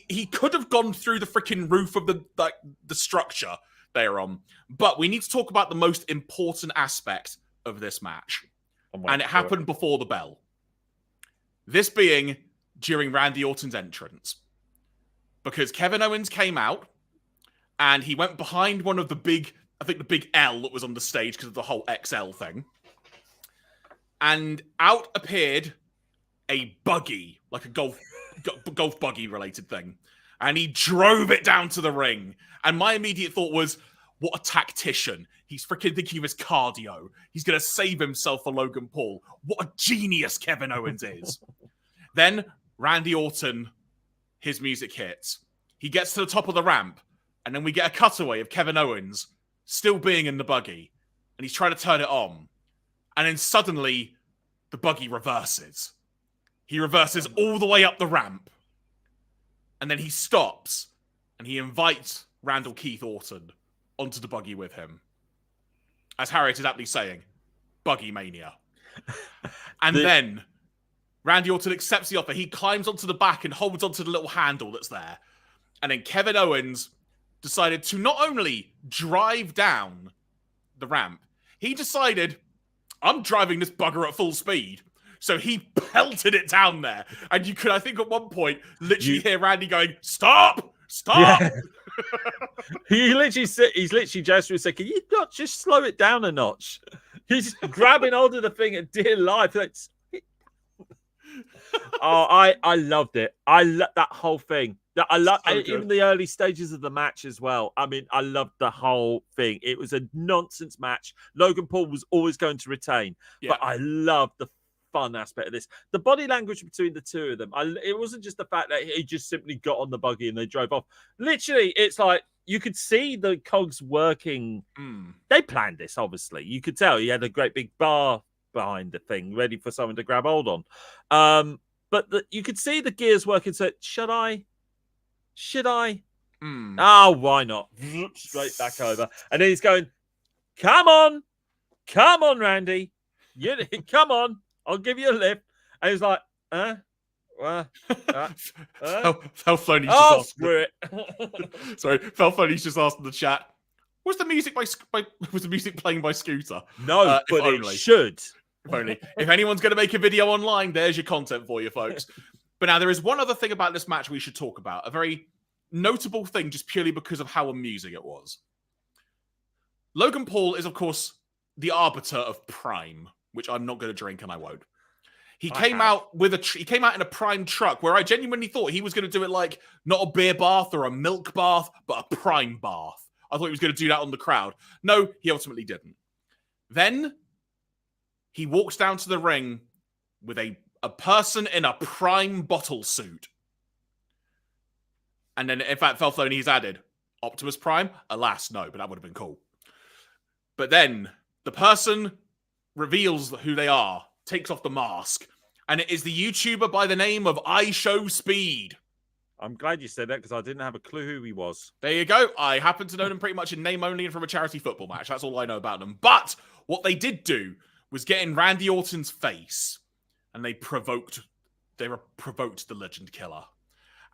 he could have gone through the freaking roof of the structure they're on. But we need to talk about the most important aspect of this match. And it happened before the bell. This being during Randy Orton's entrance. Because Kevin Owens came out and he went behind one of the big L that was on the stage because of the whole XL thing. And out appeared a buggy, like a golf buggy related thing. And he drove it down to the ring. And my immediate thought was, what a tactician. He's freaking thinking of his cardio. He's going to save himself for Logan Paul. What a genius Kevin Owens is. Then Randy Orton, his music hits. He gets to the top of the ramp. And then we get a cutaway of Kevin Owens still being in the buggy. And he's trying to turn it on. And then suddenly, the buggy reverses. He reverses all the way up the ramp. And then he stops. And he invites Randall Keith Orton onto the buggy with him. As Harriet is aptly saying, Buggy Mania. And then Randy Orton accepts the offer. He climbs onto the back and holds onto the little handle that's there. And then Kevin Owens decided to not only drive down the ramp, he decided, I'm driving this bugger at full speed. So he pelted it down there. And you could, I think at one point, literally hear Randy going, stop! Yeah.
He's literally just for a second, you not just slow it down a notch. He's grabbing hold of the thing at dear life. I loved it. I love that whole thing. I love even the early stages of the match as well. I mean, I loved the whole thing. It was a nonsense match. Logan Paul was always going to retain, but I loved the fun aspect of this. The body language between the two of them. It wasn't just the fact that he just simply got on the buggy and they drove off. Literally, it's like you could see the cogs working. They planned this, obviously. You could tell he had a great big bar behind the thing, ready for someone to grab hold on. But you could see the gears working. So, should I? Oh, why not? Straight back over. And then he's going, come on, Randy. Come on. I'll give you a lift. And he's like, Phil
Floney's just asked.
Screw it.
Sorry, Phil Floney's just asked in the chat. Was the music playing by Scooter?
No, but it should.
If only. If anyone's going to make a video online, there's your content for you, folks. But now there is one other thing about this match we should talk about. A very notable thing, just purely because of how amusing it was. Logan Paul is, of course, the arbiter of Prime, which I'm not going to drink and I won't. He came out in a Prime truck where I genuinely thought he was going to do it like not a beer bath or a milk bath, but a Prime bath. I thought he was going to do that on the crowd. No, he ultimately didn't. Then he walks down to the ring with a person in a Prime bottle suit. And then if that fell through, he's added Optimus Prime. Alas, no, but that would have been cool. But then the person reveals who they are, takes off the mask, and it is the YouTuber by the name of Iyo Speed.
I'm glad you said that because I didn't have a clue who he was.
There you go. I happen to know them pretty much in name only and from a charity football match. That's all I know about them. But what they did do was get in Randy Orton's face, and they provoked the Legend Killer.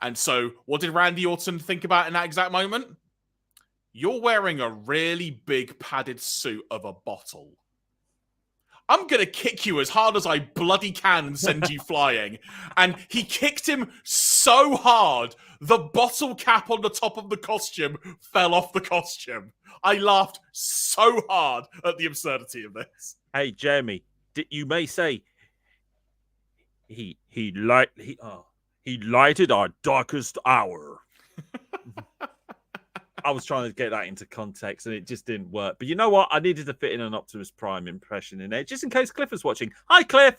And so, what did Randy Orton think about in that exact moment? You're wearing a really big padded suit of a bottle. I'm going to kick you as hard as I bloody can and send you flying. And he kicked him so hard, the bottle cap on the top of the costume fell off the costume. I laughed so hard at the absurdity of this.
Hey, Jeremy, you may say he lighted our darkest hour. I was trying to get that into context and it just didn't work. But you know what? I needed to fit in an Optimus Prime impression in there, just in case Cliff was watching. Hi, Cliff!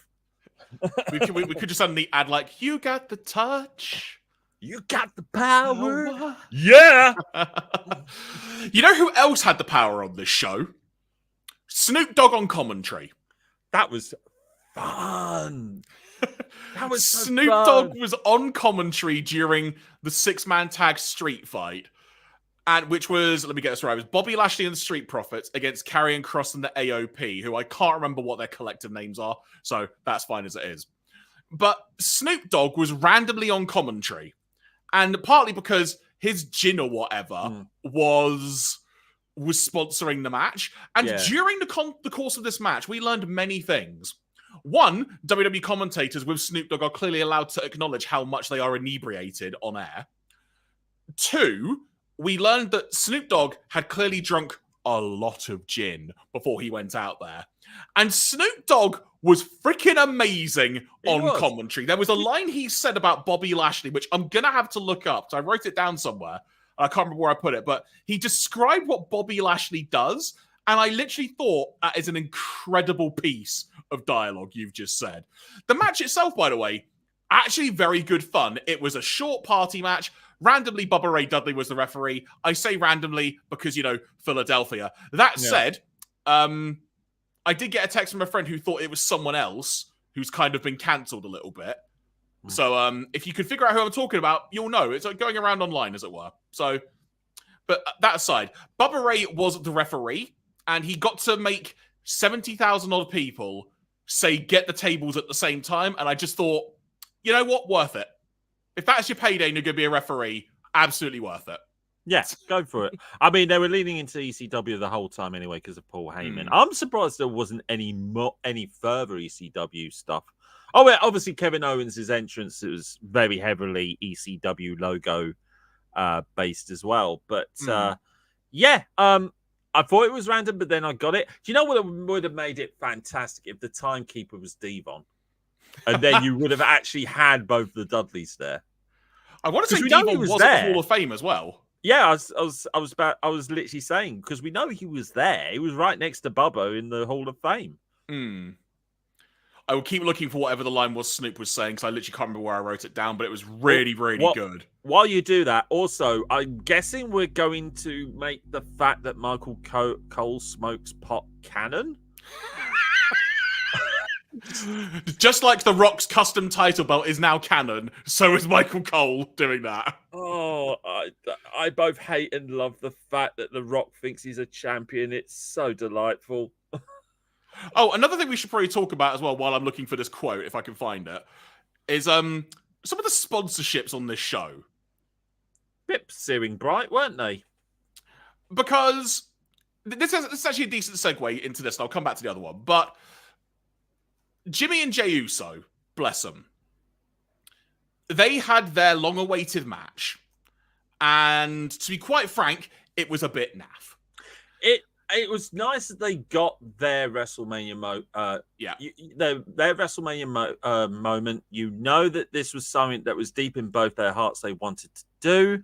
we could just suddenly add, like, you got the touch.
You got the power. Yeah!
You know who else had the power on this show? Snoop Dogg on commentary.
That was fun. That was so
Snoop
fun.
Dogg was on commentary during the 6-man tag street fight. And which was, let me get this right, it was Bobby Lashley and the Street Profits against Karrion Kross and the AOP, who I can't remember what their collective names are, so that's fine as it is. But Snoop Dogg was randomly on commentary, and partly because his gin or whatever was sponsoring the match. And during the course of this match, we learned many things. One, WWE commentators with Snoop Dogg are clearly allowed to acknowledge how much they are inebriated on air. Two, we learned that Snoop Dogg had clearly drunk a lot of gin before he went out there. And Snoop Dogg was freaking amazing on commentary. There was a line he said about Bobby Lashley, which I'm going to have to look up. So I wrote it down somewhere. I can't remember where I put it. But he described what Bobby Lashley does. And I literally thought that is an incredible piece of dialogue you've just said. The match itself, by the way, actually very good fun. It was a short party match. Randomly, Bubba Ray Dudley was the referee. I say randomly because, you know, Philadelphia. That said, I did get a text from a friend who thought it was someone else who's kind of been cancelled a little bit. So if you could figure out who I'm talking about, you'll know. It's like going around online, as it were. So, but that aside, Bubba Ray was the referee, and he got to make 70,000 odd people say get the tables at the same time. And I just thought, you know what? Worth it. If that's your payday and you're going to be a referee, absolutely worth it.
Yeah, go for it. I mean, they were leaning into ECW the whole time anyway because of Paul Heyman. I'm surprised there wasn't any further ECW stuff. Oh, well, obviously Kevin Owens' entrance, it was very heavily ECW logo based as well. But I thought it was random, but then I got it. Do you know what would have made it fantastic if the timekeeper was Devon? And then you would have actually had both the Dudleys there.
I want to say Devon was at the Hall of Fame as well.
Yeah, I was literally saying, because we know he was there. He was right next to Bubba in the Hall of Fame.
I will keep looking for whatever the line was Snoop was saying, because I literally can't remember where I wrote it down, but it was really, really good.
While you do that, also, I'm guessing we're going to make the fact that Michael Cole smokes pot canon.
Just like The Rock's custom title belt is now canon, so is Michael Cole doing that.
Oh, I both hate and love the fact that The Rock thinks he's a champion. It's so delightful.
Oh, another thing we should probably talk about as well while I'm looking for this quote, if I can find it, is some of the sponsorships on this show.
Bit searing bright, weren't they?
Because this is actually a decent segue into this, and I'll come back to the other one, but Jimmy and Jey Uso, bless them, they had their long-awaited match, and to be quite frank, it was a bit naff.
It was nice that they got their WrestleMania their WrestleMania moment. You know that this was something that was deep in both their hearts they wanted to do.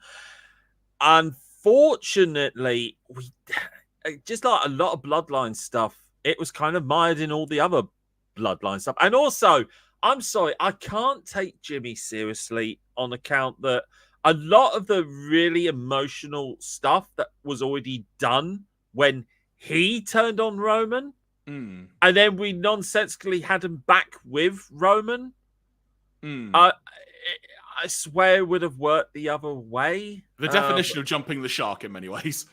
Unfortunately, we just like a lot of Bloodline stuff, it was kind of mired in all the other Bloodline stuff. And also, I'm sorry, I can't take Jimmy seriously on account that a lot of the really emotional stuff that was already done when he turned on Roman, and then we nonsensically had him back with Roman. I swear it would have worked the other way.
The definition of jumping the shark in many ways.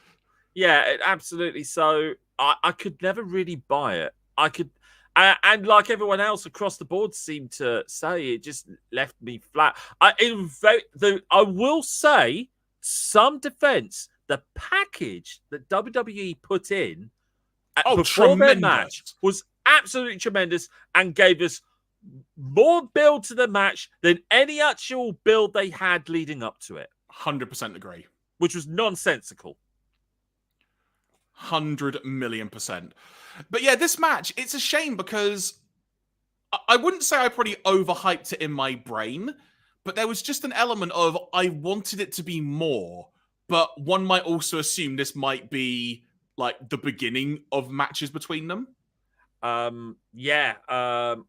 Yeah, absolutely. So I could never really buy it. And like everyone else across the board seemed to say, it just left me flat. I will say, some defense, the package that WWE put in before their match was absolutely tremendous and gave us more build to the match than any actual build they had leading up to it.
100% agree.
Which was nonsensical.
100,000,000%. But yeah, this match, it's a shame because I wouldn't say I probably overhyped it in my brain, but there was just an element of I wanted it to be more. But one might also assume this might be like the beginning of matches between them.
I'm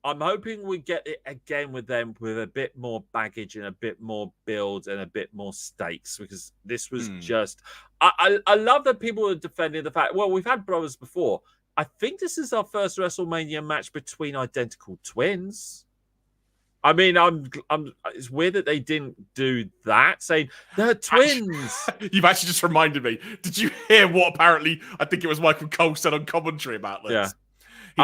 hoping we get it again with them with a bit more baggage and a bit more build and a bit more stakes, because this was just I love that people are defending the fact, well, we've had brothers before. I think this is our first WrestleMania match between identical twins. I mean, it's weird that they didn't do that, saying they're twins.
You've actually just reminded me. Did you hear what apparently I think it was Michael Cole said on commentary about this?
Yeah.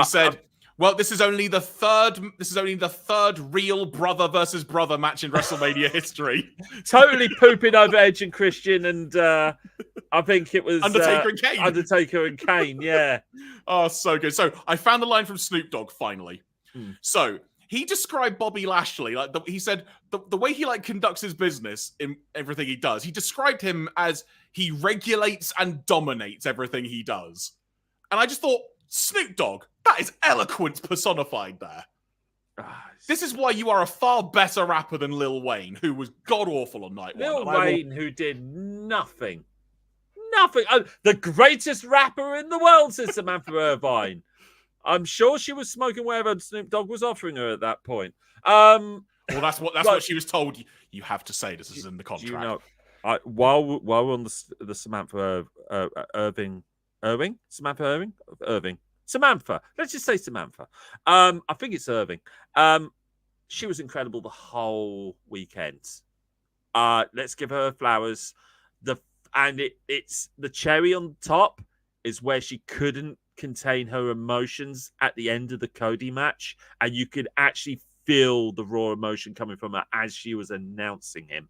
He said, well, this is only the third real brother versus brother match in WrestleMania history.
Totally pooping over Edge and Christian, and I think it was Undertaker and Kane, yeah.
Oh, so good. So I found the line from Snoop Dogg finally. So he described Bobby Lashley, he said the way he conducts his business in everything he does. He described him as he regulates and dominates everything he does. And I just thought, Snoop Dogg, that is eloquence personified there. This is why you are a far better rapper than Lil Wayne, who was god-awful on night one.
Lil Wayne, who did nothing. Nothing. The greatest rapper in the world, said Samantha Irvine. I'm sure she was smoking wherever Snoop Dogg was offering her at that point.
Well, that's what she was told. You have to say this is in the contract.
You know, while we're on the Samantha Samantha. Let's just say Samantha. I think it's Irving. She was incredible the whole weekend. Let's give her flowers. It's the cherry on top is where she couldn't contain her emotions at the end of the Cody match, and you could actually feel the raw emotion coming from her as she was announcing him.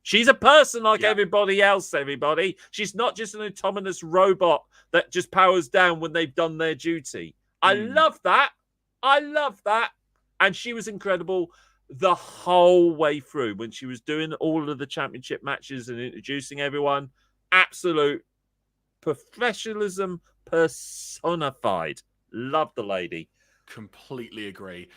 She's a person like everybody else, everybody. She's not just an autonomous robot that just powers down when they've done their duty. I love that. And she was incredible the whole way through when she was doing all of the championship matches and introducing everyone. Absolute professionalism personified. Love the lady.
Completely agree.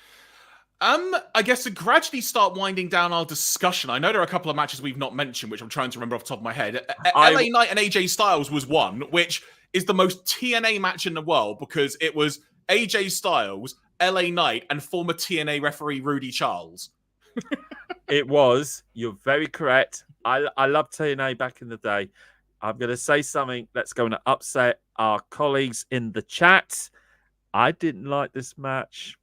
I guess to gradually start winding down our discussion, I know there are a couple of matches we've not mentioned, which I'm trying to remember off the top of my head. LA Knight and AJ Styles was one, which is the most TNA match in the world because it was AJ Styles, LA Knight, and former TNA referee Rudy Charles.
It was. You're very correct. I loved TNA back in the day. I'm going to say something that's going to upset our colleagues in the chat. I didn't like this match.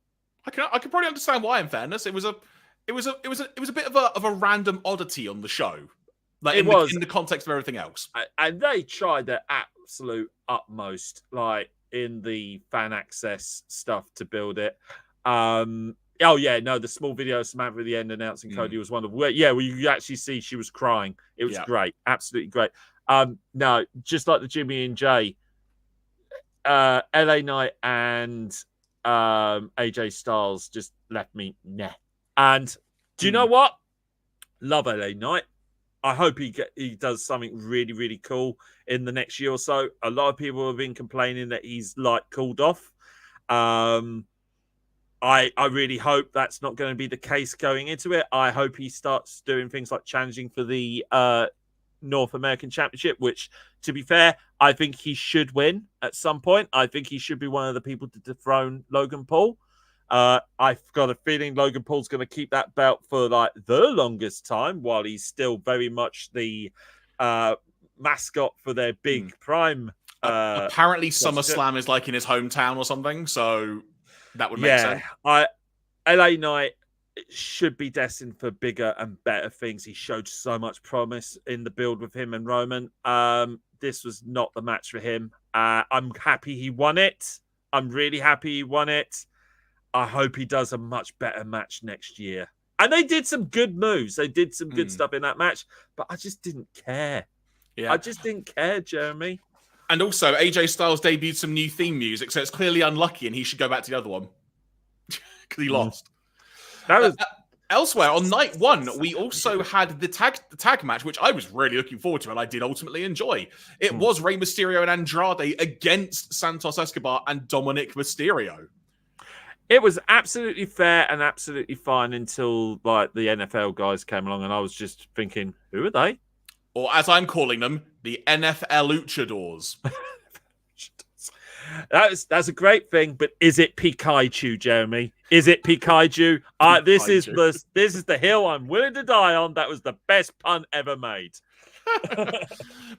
I can probably understand why. In fairness, it was a bit of a random oddity on the show, in the context of everything else.
And they tried their absolute utmost, in the fan access stuff to build it. The small video of Samantha at the end announcing Cody was wonderful. Yeah, well, you actually see she was crying. It was great, absolutely great. No, just like the Jimmy and Jay, LA Knight and AJ Styles just left me nah. And do you know what? Love LA Knight. I hope he does something really, really cool in the next year or so. A lot of people have been complaining that he's cooled off. I really hope that's not going to be the case going into it. I hope he starts doing things like challenging for the North American Championship, which, to be fair, I think he should win at some point. I think he should be one of the people to dethrone Logan Paul. I've got a feeling Logan Paul's going to keep that belt for like the longest time while he's still very much the mascot for their big prime.
Apparently, SummerSlam is like in his hometown or something, so that would make sense.
LA Knight should be destined for bigger and better things. He showed so much promise in the build with him and Roman. This was not the match for him. I'm happy he won it. I'm really happy he won it. I hope he does a much better match next year. And they did some good moves. They did some good stuff in that match, but I just didn't care. Yeah. I just didn't care, Jeremy.
And also, AJ Styles debuted some new theme music, so it's clearly unlucky, and he should go back to the other one because he lost.
That was
elsewhere on night one. We also had the tag match, which I was really looking forward to, and I did ultimately enjoy. It was Rey Mysterio and Andrade against Santos Escobar and Dominic Mysterio.
It was absolutely fair and absolutely fine until like the NFL guys came along, and I was just thinking, who are they?
Or as I'm calling them, the NFL Luchadors.
That's a great thing, but is it Pikachu, Jeremy? Is it Pikachu? This is the hill I'm willing to die on. That was the best pun ever made.
But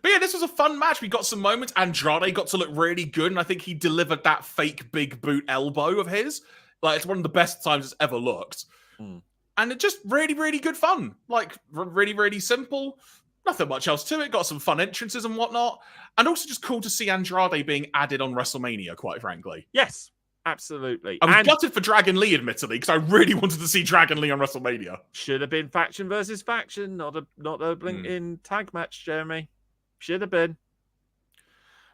yeah, this was a fun match. We got some moments. Andrade got to look really good, and I think he delivered that fake big boot elbow of his. Like, it's one of the best times it's ever looked. And it just really, really good fun. Like, really, really simple. Nothing much else to it. Got some fun entrances and whatnot. And also just cool to see Andrade being added on WrestleMania, quite frankly.
Yes, absolutely.
I was gutted for Dragon Lee, admittedly, because I really wanted to see Dragon Lee on WrestleMania.
Should have been faction versus faction, not a LinkedIn tag match, Jeremy. Should have been.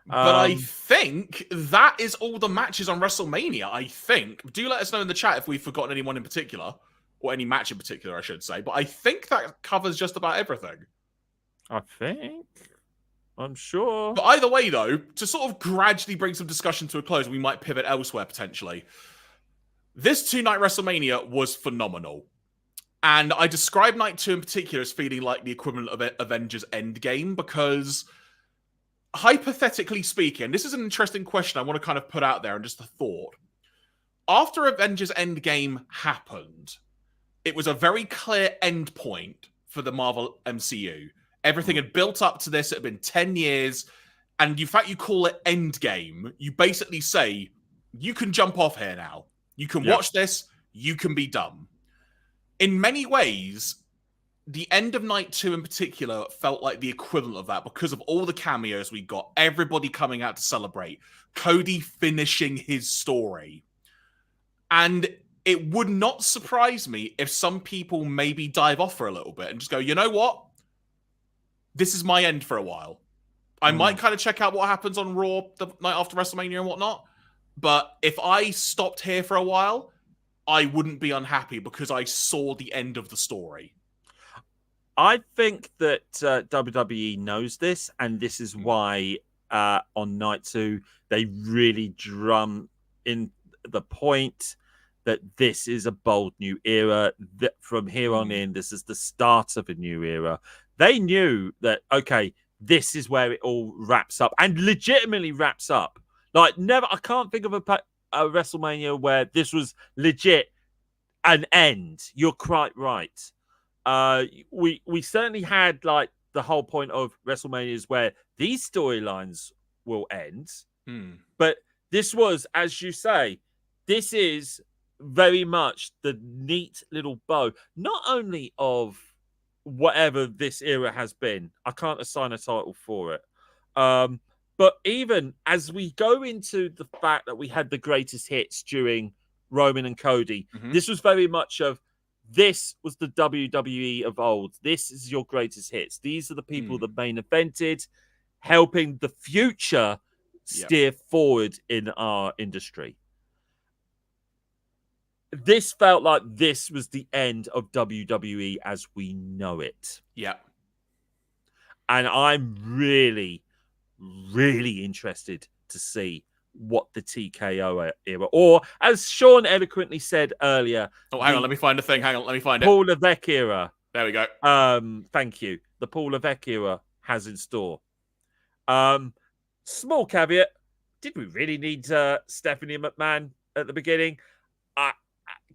But I think that is all the matches on WrestleMania, I think. Do let us know in the chat if we've forgotten anyone in particular, or any match in particular, I should say. But I think that covers just about everything.
I think. I'm sure.
But either way, though, to sort of gradually bring some discussion to a close, we might pivot elsewhere, potentially. This two-night WrestleMania was phenomenal. And I describe Night 2 in particular as feeling like the equivalent of Avengers Endgame, because hypothetically speaking, this is an interesting question I want to kind of put out there and just a thought. After Avengers Endgame happened, it was a very clear end point for the Marvel MCU. Everything had built up to this. It had been 10 years. And in fact, you call it Endgame. You basically say, you can jump off here now. You can watch this. You can be done. In many ways, the end of Night 2 in particular felt like the equivalent of that because of all the cameos we got. Everybody coming out to celebrate. Cody finishing his story. And it would not surprise me if some people maybe dive off for a little bit and just go, you know what? This is my end for a while. I might kind of check out what happens on Raw the night after WrestleMania and whatnot. But if I stopped here for a while, I wouldn't be unhappy because I saw the end of the story.
I think that WWE knows this, and this is why on Night 2, they really drum in the point that this is a bold new era. That from here on in, this is the start of a new era. They knew that, okay, this is where it all wraps up and legitimately wraps up. Like, never, I can't think of a WrestleMania where this was legit an end. You're quite right. We certainly had like the whole point of WrestleManias where these storylines will end. But this was, as you say, this is very much the neat little bow, not only of whatever this era has been. I can't assign a title for it. But even as we go into the fact that we had the greatest hits during Roman and Cody, this was very much of, this was the WWE of old. This is your greatest hits. These are the people that main evented, helping the future steer forward in our industry. This felt like this was the end of WWE as we know it.
Yeah.
And I'm really, really interested to see what the TKO era, or as Sean eloquently said earlier.
Oh, hang on, let me find the thing. Hang on, let me find it.
Paul Levesque era.
There we go.
Thank you. The Paul Levesque era has in store. Small caveat. Did we really need Stephanie McMahon at the beginning?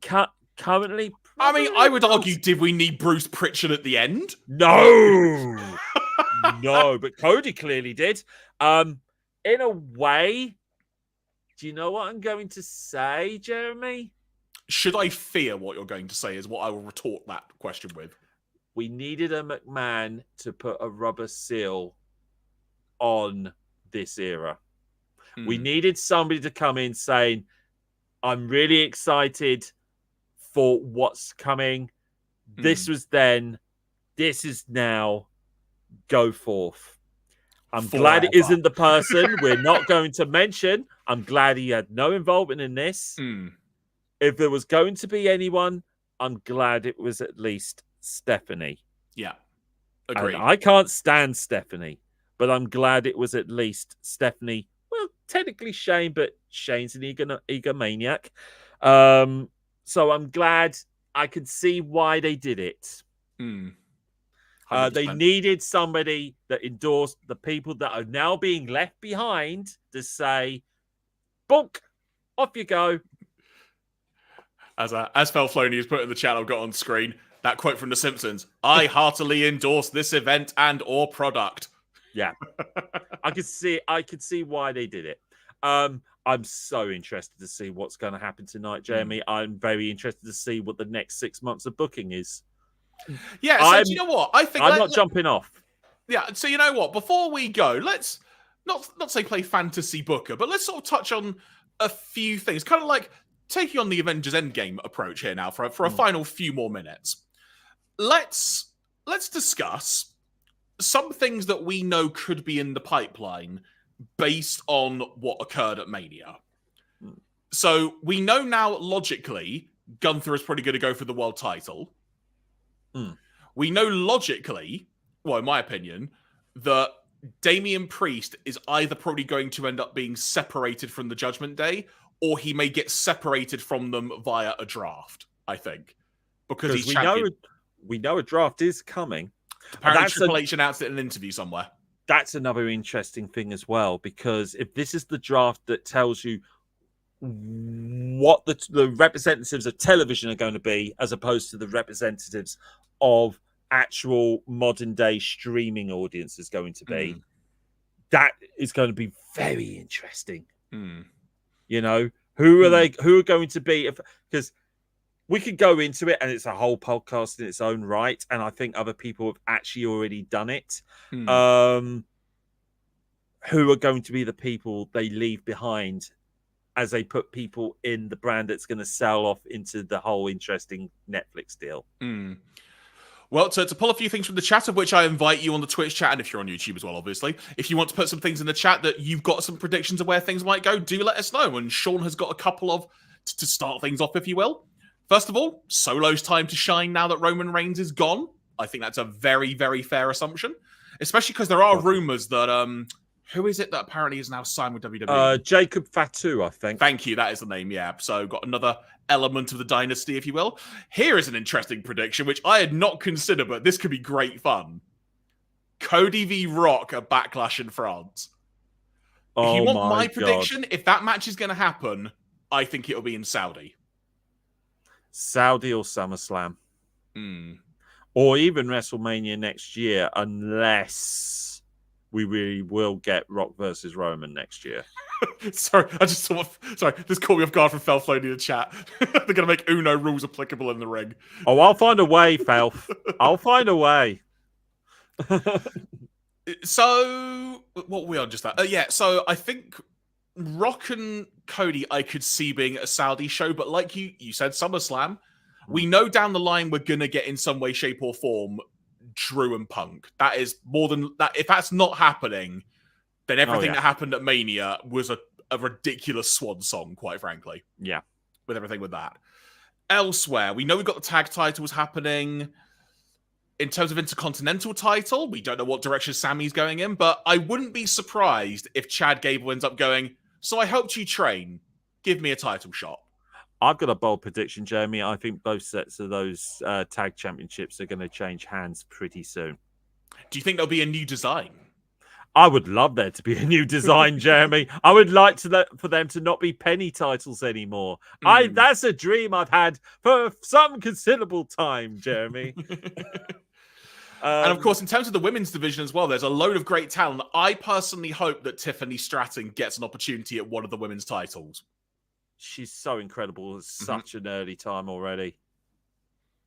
Currently,
I mean, I would argue, did we need Bruce Pritchard at the end?
No. No, but Cody clearly did. In a way, do you know what I'm going to say, Jeremy?
Should I fear what you're going to say is what I will retort that question with.
We needed a McMahon to put a rubber seal on this era. We needed somebody to come in saying, I'm really excited for what's coming. This was then. This is now. Go forth. I'm glad it isn't the person we're not going to mention. I'm glad he had no involvement in this. If there was going to be anyone, I'm glad it was at least Stephanie.
Yeah. Agreed.
And I can't stand Stephanie, but I'm glad it was at least Stephanie. Well, technically Shane, but Shane's an egomaniac. So I'm glad I could see why they did it. They needed somebody that endorsed the people that are now being left behind to say, "Book, off you go."
As Felfloney has put in the chat, I've got on screen that quote from The Simpsons: "I heartily endorse this event and or product."
Yeah, I could see why they did it. I'm so interested to see what's going to happen tonight, Jeremy. I'm very interested to see what the next 6 months of booking is.
Yeah, so do you know what? I think
I'm not jumping off.
Yeah, so you know what? Before we go, let's not say play fantasy booker, but let's sort of touch on a few things, kind of like taking on the Avengers Endgame approach here now for a final few more minutes. Let's discuss some things that we know could be in the pipeline based on what occurred at Mania. So we know now, logically, Gunther is probably going to go for the world title. We know logically, well, in my opinion, that Damian Priest is either probably going to end up being separated from the Judgment Day, or he may get separated from them via a draft, I think. Because he's champion.
We know a draft is coming.
Apparently Triple H announced it in an interview somewhere.
That's another interesting thing as well, because if this is the draft that tells you what the representatives of television are going to be, as opposed to the representatives of actual modern day streaming audience is going to be, that is going to be very interesting. You know, who are going to be, because we could go into it and it's a whole podcast in its own right, and I think other people have actually already done it. Who are going to be the people they leave behind as they put people in the brand that's going to sell off into the whole interesting Netflix deal?
Well, to pull a few things from the chat, of which I invite you on the Twitch chat, and if you're on YouTube as well, obviously, if you want to put some things in the chat that you've got some predictions of where things might go, do let us know. And Sean has got a couple of, to start things off, if you will. First of all, Solo's time to shine now that Roman Reigns is gone. I think that's a very, very fair assumption, especially because there are rumors that, who is it that apparently is now signed with WWE?
Jacob Fatu, I think.
Thank you, that is the name, yeah. So got another element of the dynasty, if you will. Here is an interesting prediction, which I had not considered, but this could be great fun. Cody v. Rock at Backlash in France. If you want my prediction, if that match is going to happen, I think it'll be in Saudi.
Saudi or SummerSlam. Or even WrestleMania next year, unless we really will get Rock versus Roman next year.
Sorry, this caught me off guard from Felfloney in the chat. They're going to make Uno rules applicable in the ring.
Oh, I'll find a way, Felf. I'll find a way.
So, what were we on just that? So I think Rock and Cody I could see being a Saudi show, but like you said, SummerSlam. We know down the line we're going to get in some way, shape, or form Drew and Punk. That is more than that. If that's not happening, then everything that happened at Mania was a ridiculous swan song, quite frankly.
Yeah.
With everything with that. Elsewhere, we know we've got the tag titles happening. In terms of Intercontinental title, we don't know what direction Sami's going in, but I wouldn't be surprised if Chad Gable ends up going, "So I helped you train. Give me a title shot."
I've got a bold prediction, Jeremy. I think both sets of those tag championships are going to change hands pretty soon.
Do you think there'll be a new design?
I would love there to be a new design, Jeremy. I would like for them to not be penny titles anymore. That's a dream I've had for some considerable time, Jeremy.
And of course, in terms of the women's division as well, there's a load of great talent. I personally hope that Tiffany Stratton gets an opportunity at one of the women's titles.
She's so incredible at such an early time already.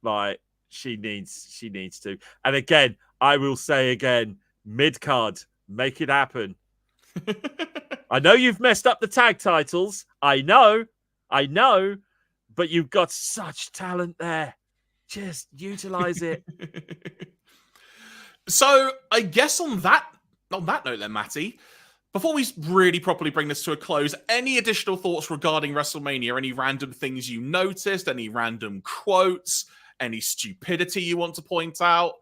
Like, she needs to. And again, I will say again, mid-card, make it happen. I know you've messed up the tag titles. I know, but you've got such talent there. Just utilize it.
So I guess on that note then, Matty, before we really properly bring this to a close, any additional thoughts regarding WrestleMania? Any random things you noticed? Any random quotes? Any stupidity you want to point out?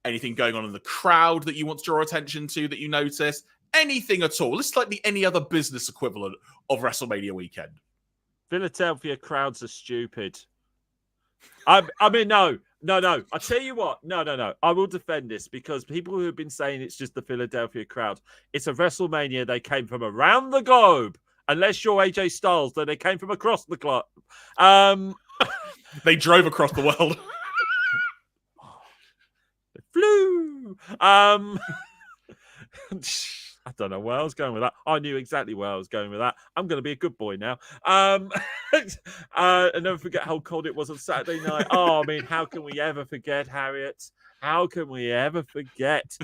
Anything going on in the crowd that you want to draw attention to that you noticed? Anything at all? It's like any other business equivalent of WrestleMania weekend.
Philadelphia crowds are stupid. I mean, no. I tell you what, no. I will defend this because people who have been saying it's just the Philadelphia crowd, it's a WrestleMania. They came from around the globe. Unless you're AJ Styles, then they came from across the globe.
They drove across the world.
They flew. I don't know where I was going with that. I knew exactly where I was going with that. I'm going to be a good boy now. And never forget how cold it was on Saturday night. Oh, I mean, how can we ever forget, Harriet? How can we ever forget?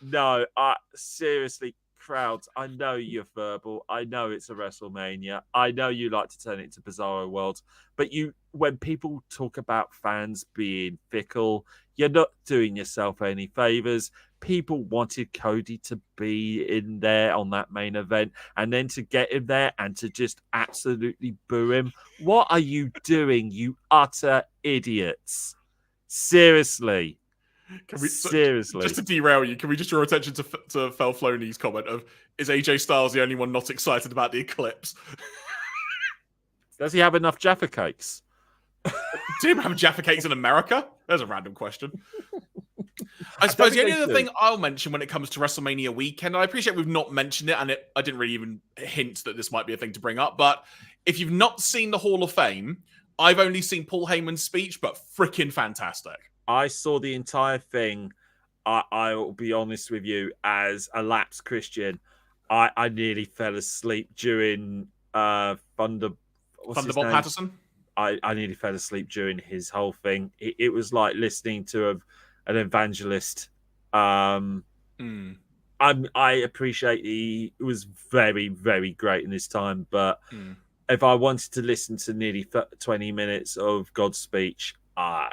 No, seriously, crowds, I know you're verbal. I know it's a WrestleMania. I know you like to turn it into Bizarro World. But when people talk about fans being fickle, you're not doing yourself any favors. People wanted Cody to be in there on that main event and then to get him there and to just absolutely boo him. What are you doing, you utter idiots? Seriously. Seriously.
Just to derail you, can we just draw attention to Fel Floney's comment of, is AJ Styles the only one not excited about the eclipse?
Does he have enough Jaffa cakes?
Do you have Jaffa cakes in America? There's a random question. I suppose the only other thing I'll mention when it comes to WrestleMania weekend, I appreciate we've not mentioned it, and I didn't really even hint that this might be a thing to bring up, but if you've not seen the Hall of Fame, I've only seen Paul Heyman's speech, but freaking fantastic.
I saw the entire thing. I will be honest with you, as a lapsed Christian, I nearly fell asleep during Thunderbolt
Patterson.
I nearly fell asleep during his whole thing. It was like listening to an evangelist. I appreciate he was very, very great in his time, but if I wanted to listen to nearly 20 minutes of God's speech, I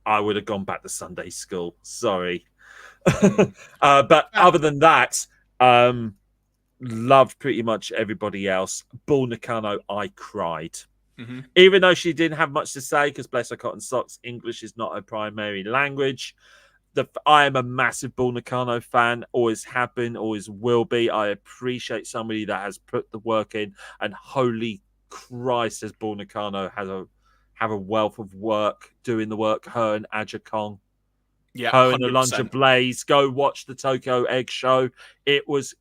would have gone back to Sunday school. Sorry. But other than that, loved pretty much everybody else. Bull Nakano, I cried. Even though she didn't have much to say, because bless her cotton socks, English is not her primary language. I am a massive Bull Nakano fan, always have been, always will be. I appreciate somebody that has put the work in, and holy Christ, does Bull Nakano have a wealth of work doing the work. Her and Aja Kong, her 100%. And Alundra Blaze. Go watch the Tokyo Egg Show. It was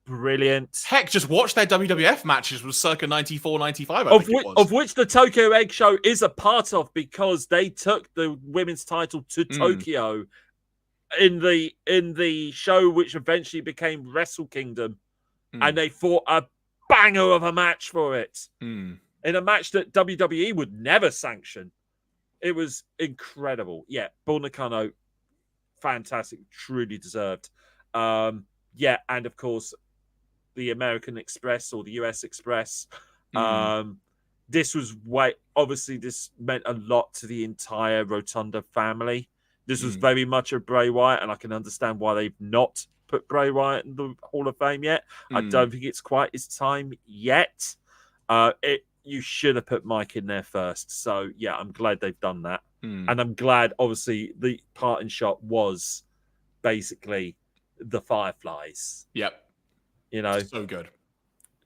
brilliant.
Heck, just watch their WWF matches with circa 94, 95,
of which the Tokyo Egg Show is a part of, because they took the women's title to Tokyo in the show which eventually became Wrestle Kingdom, and they fought a banger of a match for it in a match that WWE would never sanction. It was incredible. Yeah, Bull Nakano, fantastic, truly deserved. And of course, the American Express or the US Express. This was obviously this meant a lot to the entire Rotunda family. This was very much a Bray Wyatt, and I can understand why they've not put Bray Wyatt in the Hall of Fame yet. I don't think it's quite its time yet. You should have put Mike in there first. So, yeah, I'm glad they've done that. And I'm glad, obviously, the parting shot was basically the Fireflies.
Yep.
You know,
so good.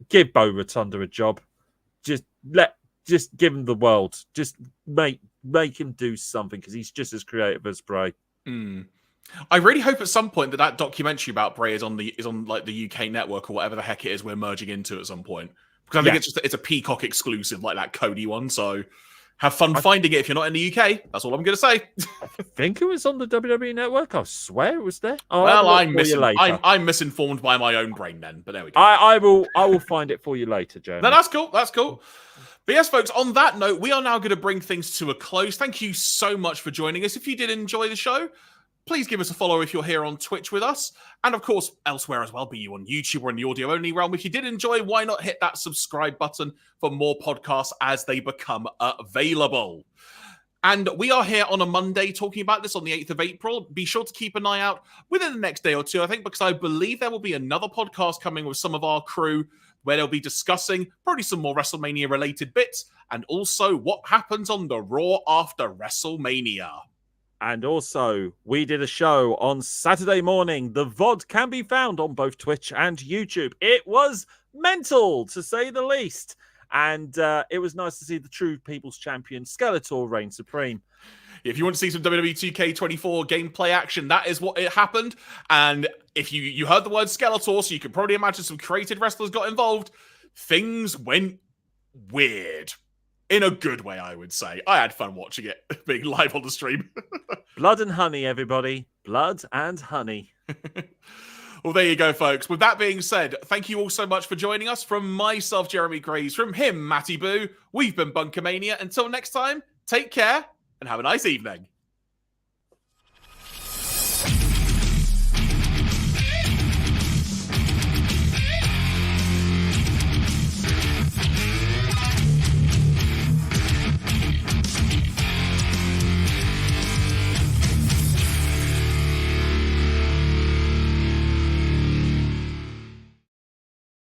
Give Bo Rotunda a job. Just give him the world. Just make him do something, because he's just as creative as Bray.
I really hope at some point that documentary about Bray is on like the UK network or whatever the heck it is we're merging into at some point. Because I think it's a Peacock exclusive like that Cody one. So have fun finding it if you're not in the UK. That's all I'm going to say.
I think it was on the WWE network. I swear it was there.
Well, I'm misinformed by my own brain then. But there we go.
I will find it for you later, Joe.
No, that's cool. That's cool. But yes, folks, on that note, we are now going to bring things to a close. Thank you so much for joining us. If you did enjoy the show, please give us a follow if you're here on Twitch with us. And of course, elsewhere as well, be you on YouTube or in the audio-only realm. If you did enjoy, why not hit that subscribe button for more podcasts as they become available. And we are here on a Monday talking about this on the 8th of April. Be sure to keep an eye out within the next day or two, I think, because I believe there will be another podcast coming with some of our crew where they'll be discussing probably some more WrestleMania-related bits and also what happens on the Raw after WrestleMania.
And also, we did a show on Saturday morning. The VOD can be found on both Twitch and YouTube. It was mental, to say the least. And it was nice to see the true People's Champion, Skeletor, reign supreme.
If you want to see some WWE 2K24 gameplay action, that is what it happened. And if you heard the word Skeletor, so you can probably imagine some created wrestlers got involved, things went weird. In a good way, I would say. I had fun watching it, being live on the stream.
Blood and honey, everybody. Blood and honey.
Well, there you go, folks. With that being said, thank you all so much for joining us. From myself, Jeremy Graves, from him, Matty Boo, we've been BunkaMania. Until next time, take care and have a nice evening.